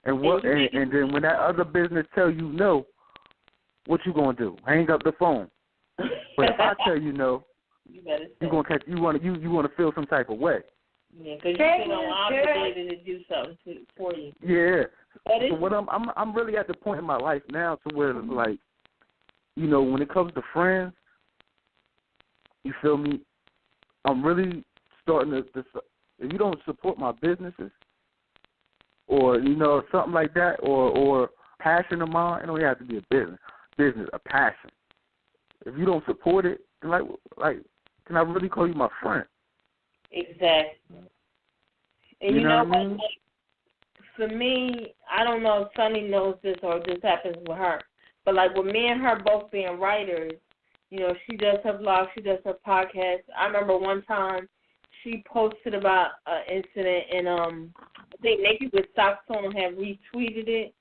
And then when that other business tell you no, what you gonna do? Hang up the phone. But if I tell you no, you want to feel some type of way. Yeah, because you feel obligated to do something for you. Yeah. So what I'm really at the point in my life now to where like, when it comes to friends, you feel me? I'm really starting to if you don't support my businesses or something like that or passion of mine, it don't have to be a business, a passion. If you don't support it, then like can I really call you my friend? Exactly. And you know what? I mean? For me, I don't know if Sunny knows this or this happens with her, but like with me and her both being writers, she does her blog, she does her podcast. I remember one time she posted about an incident, and I think Naked with Socks On had retweeted it.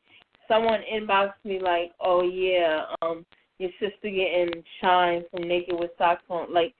Someone inboxed me like, "Oh yeah, your sister getting shine from Naked with Socks On." Like,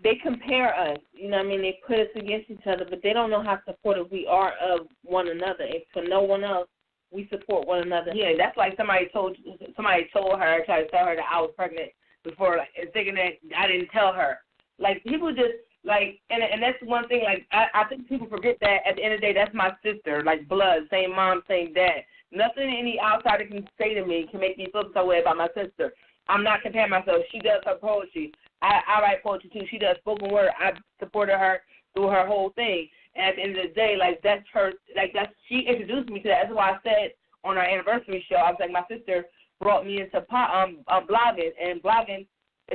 they compare us, they put us against each other, but they don't know how supportive we are of one another. If for no one else, we support one another. Yeah, that's like somebody told her, tried to tell her that I was pregnant before, like, thinking that I didn't tell her. Like, people just, like, and that's one thing, like, I think people forget that at the end of the day, that's my sister, like blood, same mom, same dad. Nothing any outsider can say to me can make me feel some way about my sister. I'm not comparing myself. She does her poetry. I write poetry too. She does spoken word. I supported her through her whole thing. And at the end of the day, like, that's her, like, she introduced me to that. That's why I said on our anniversary show, I was like, my sister brought me into blogging, and blogging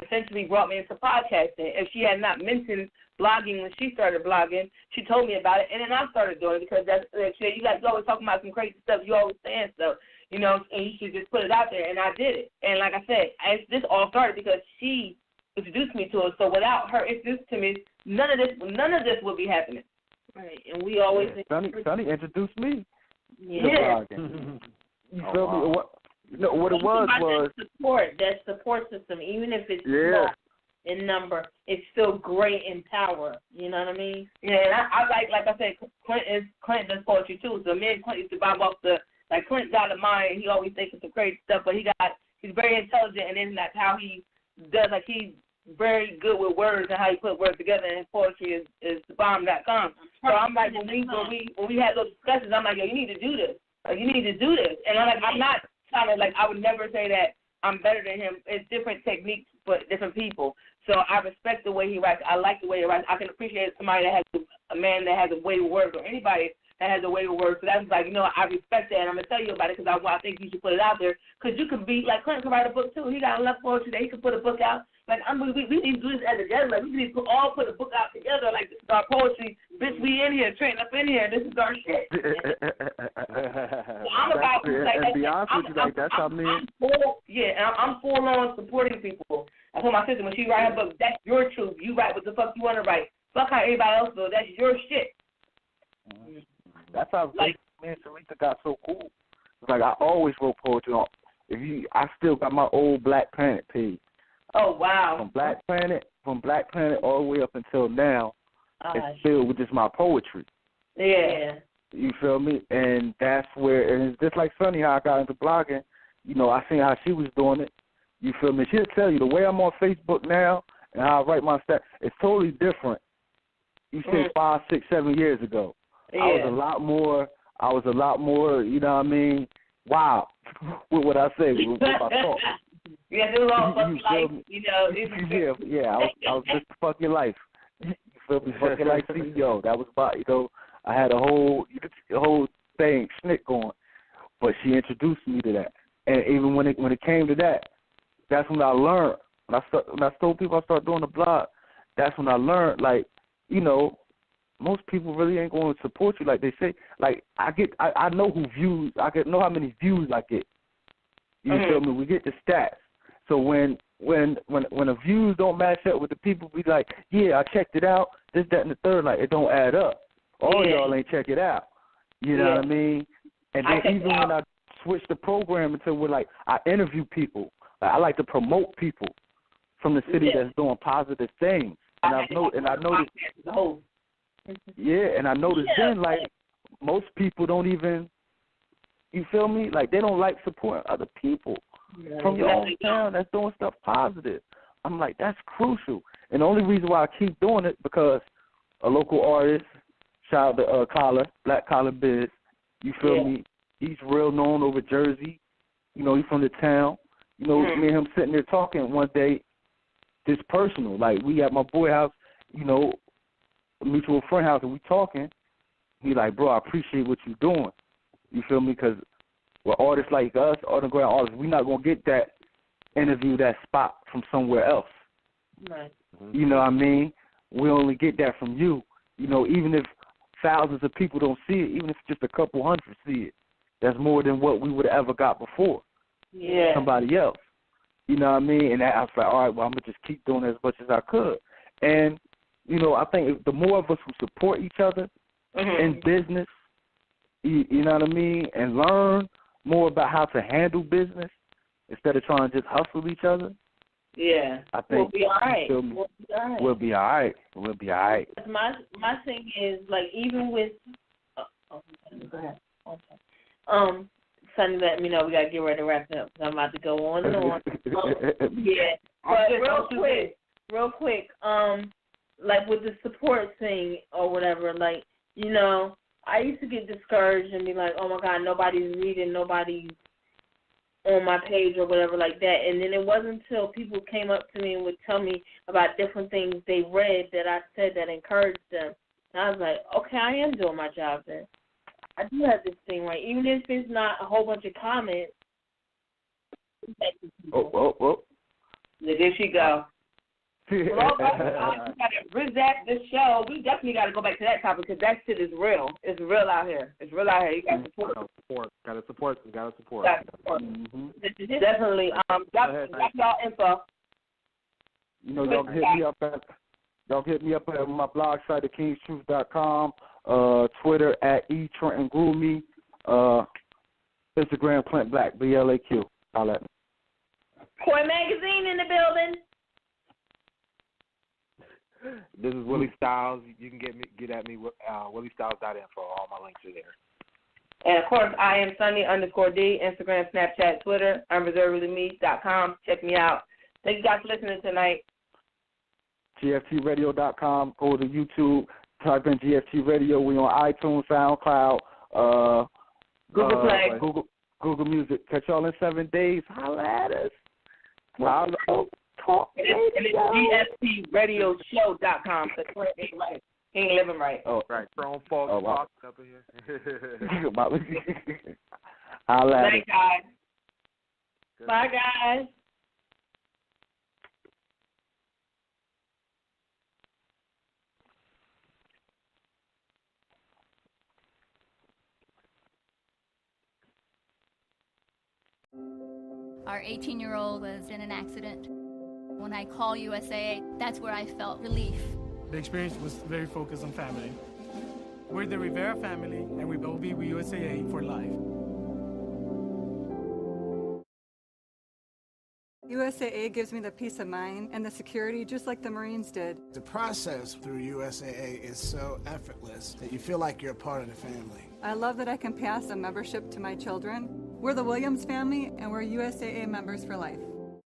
essentially brought me into podcasting. If she had not mentioned blogging when she started blogging, she told me about it, and then I started doing it because that's, like, you guys always talking about some crazy stuff. You always saying stuff, and you should just put it out there, and I did it. And like I said, this all started because she introduced me to it. So without her introducing to me, none of this would be happening. Right, and we always Sonny introduced me. Yeah. You feel me? What it was that support system, even if it's small in number, it's still great in power. You know what I mean? Yeah, and I like I said, Clint does poetry too. So me and Clint used to bob off Clint got a mind. He always thinks some crazy stuff, but he's very intelligent, and then that's how he does. Like, he's very good with words and how he put words together, and his poetry is bomb.com. So I'm like, when we had those discussions, I'm like, yo, you need to do this. Like, you need to do this. And I'm not trying to, like, I would never say that I'm better than him. It's different techniques for different people. So I respect the way he writes. I like the way he writes. I can appreciate somebody that has a man that has a way with words, or anybody that has a way with words. So that's like, I respect that, and I'm going to tell you about it because I think you should put it out there. Because you could be, like, Clint can write a book too. He got enough poetry that he could put a book out. Like, we need to do this as a together. Like, we need to all put a book out together. Like, this is our poetry. Bitch, we in here, Trent up in here. This is our shit. So I'm about to, like, and be honest with you, like, that's how men. I'm full on supporting people. I told my sister when she write her book, that's your truth. You write what the fuck you want to write. Fuck how everybody else does. That's your shit. That's how me and Sarita got so cool. It's like I always wrote poetry I still got my old Black Planet page. Oh wow. From Black Planet all the way up until now, it's filled with just my poetry. Yeah. You feel me? And that's where, and it's just like Sunny, how I got into blogging. You know, I seen how she was doing it. You feel me? She'll tell you the way I'm on Facebook now and how I write my stats, it's totally different. You say 5, 6, 7 years ago. Yeah. I was a lot more, you know what I mean, wow, with what I say, with my thought. Yeah, it was all fucking life, you know. Yeah, I was just fucking life. You feel me? Fucking life CEO. That was about, you know, I had a whole thing, schnick going. But she introduced me to that. And even when it came to that, that's when I learned. When I told people I started doing the blog, that's when I learned, like, you know, most people really ain't going to support you like they say. Like, I know who views, know how many views I get. You feel me? We get the stats. So when the views don't match up with the people, we like, yeah, I checked it out, this, that, and the third, like, it don't add up. All y'all ain't check it out. You know what I mean? And then even when I switch the program until we're like, I interview people. Like, I like to promote people from the city that's doing positive things. And I noticed then, like, most people don't even, you feel me? Like, they don't like supporting other people from your own town that's doing stuff positive. I'm like, that's crucial. And the only reason why I keep doing it, because a local artist, shout out to Collar, Black Collar Biz, you feel me? He's real known over Jersey. You know, he's from the town. You know, me and him sitting there talking one day, just personal. Like, we at my boy house, you know, a mutual friend house, and we talking. He like, bro, I appreciate what you're doing. You feel me? Because with artists like us, underground artists, we're not going to get that interview, that spot from somewhere else. Right. You know what I mean? We only get that from you. You know, even if thousands of people don't see it, even if just a couple hundred see it, that's more than what we would have ever got before. Yeah. Somebody else. You know what I mean? And I was like, all right, well, I'm going to just keep doing as much as I could. And, you know, I think if the more of us who support each other in business, you know what I mean, and learn more about how to handle business instead of trying to just hustle each other, I think we'll be all right. We'll be all right. We'll be all right. My thing is, like, even with go ahead. Sonny let me know we got to get ready to wrap it up because I'm about to go on and on. But real quick, like with the support thing or whatever, like, you know, I used to get discouraged and be like, oh, my God, nobody's reading, nobody's on my page or whatever like that. And then it wasn't until people came up to me and would tell me about different things they read that I said that encouraged them. And I was like, okay, I am doing my job then. I do have this thing right. Even if it's not a whole bunch of comments. There she go. Well, we got to reset this show. We definitely got to go back to that topic because that shit is real. It's real out here. It's real out here. You got to support. Got to support. Mm-hmm. Definitely. Got y'all info. You know, y'all hit me up at my blog site at kingstruth.com, Twitter at eTrentonGroomy, Instagram Clint Black, BLAQ. Holla at me. Koi Magazine in the building. This is Willie Styles. You can get at me with WillieStyles.info. All my links are there. And, of course, I am Sunny_D, Instagram, Snapchat, Twitter, unreservedlyme.com. Check me out. Thank you guys for listening tonight. GFTradio.com. Go to YouTube. Type in GFT Radio. We on iTunes, SoundCloud, Google Play. Google Music. Catch y'all in 7 days. Holla at us. Holla. Talk. And it's GFTRadioshow.com. He ain't living right. Oh, right. Grown folks talking up in here. Holla at us. Guys. Bye, guys. Our 18-year-old was in an accident. When I call USAA, that's where I felt relief. The experience was very focused on family. We're the Rivera family, and we will be with USAA for life. USAA gives me the peace of mind and the security just like the Marines did. The process through USAA is so effortless that you feel like you're a part of the family. I love that I can pass a membership to my children. We're the Williams family and we're USAA members for life.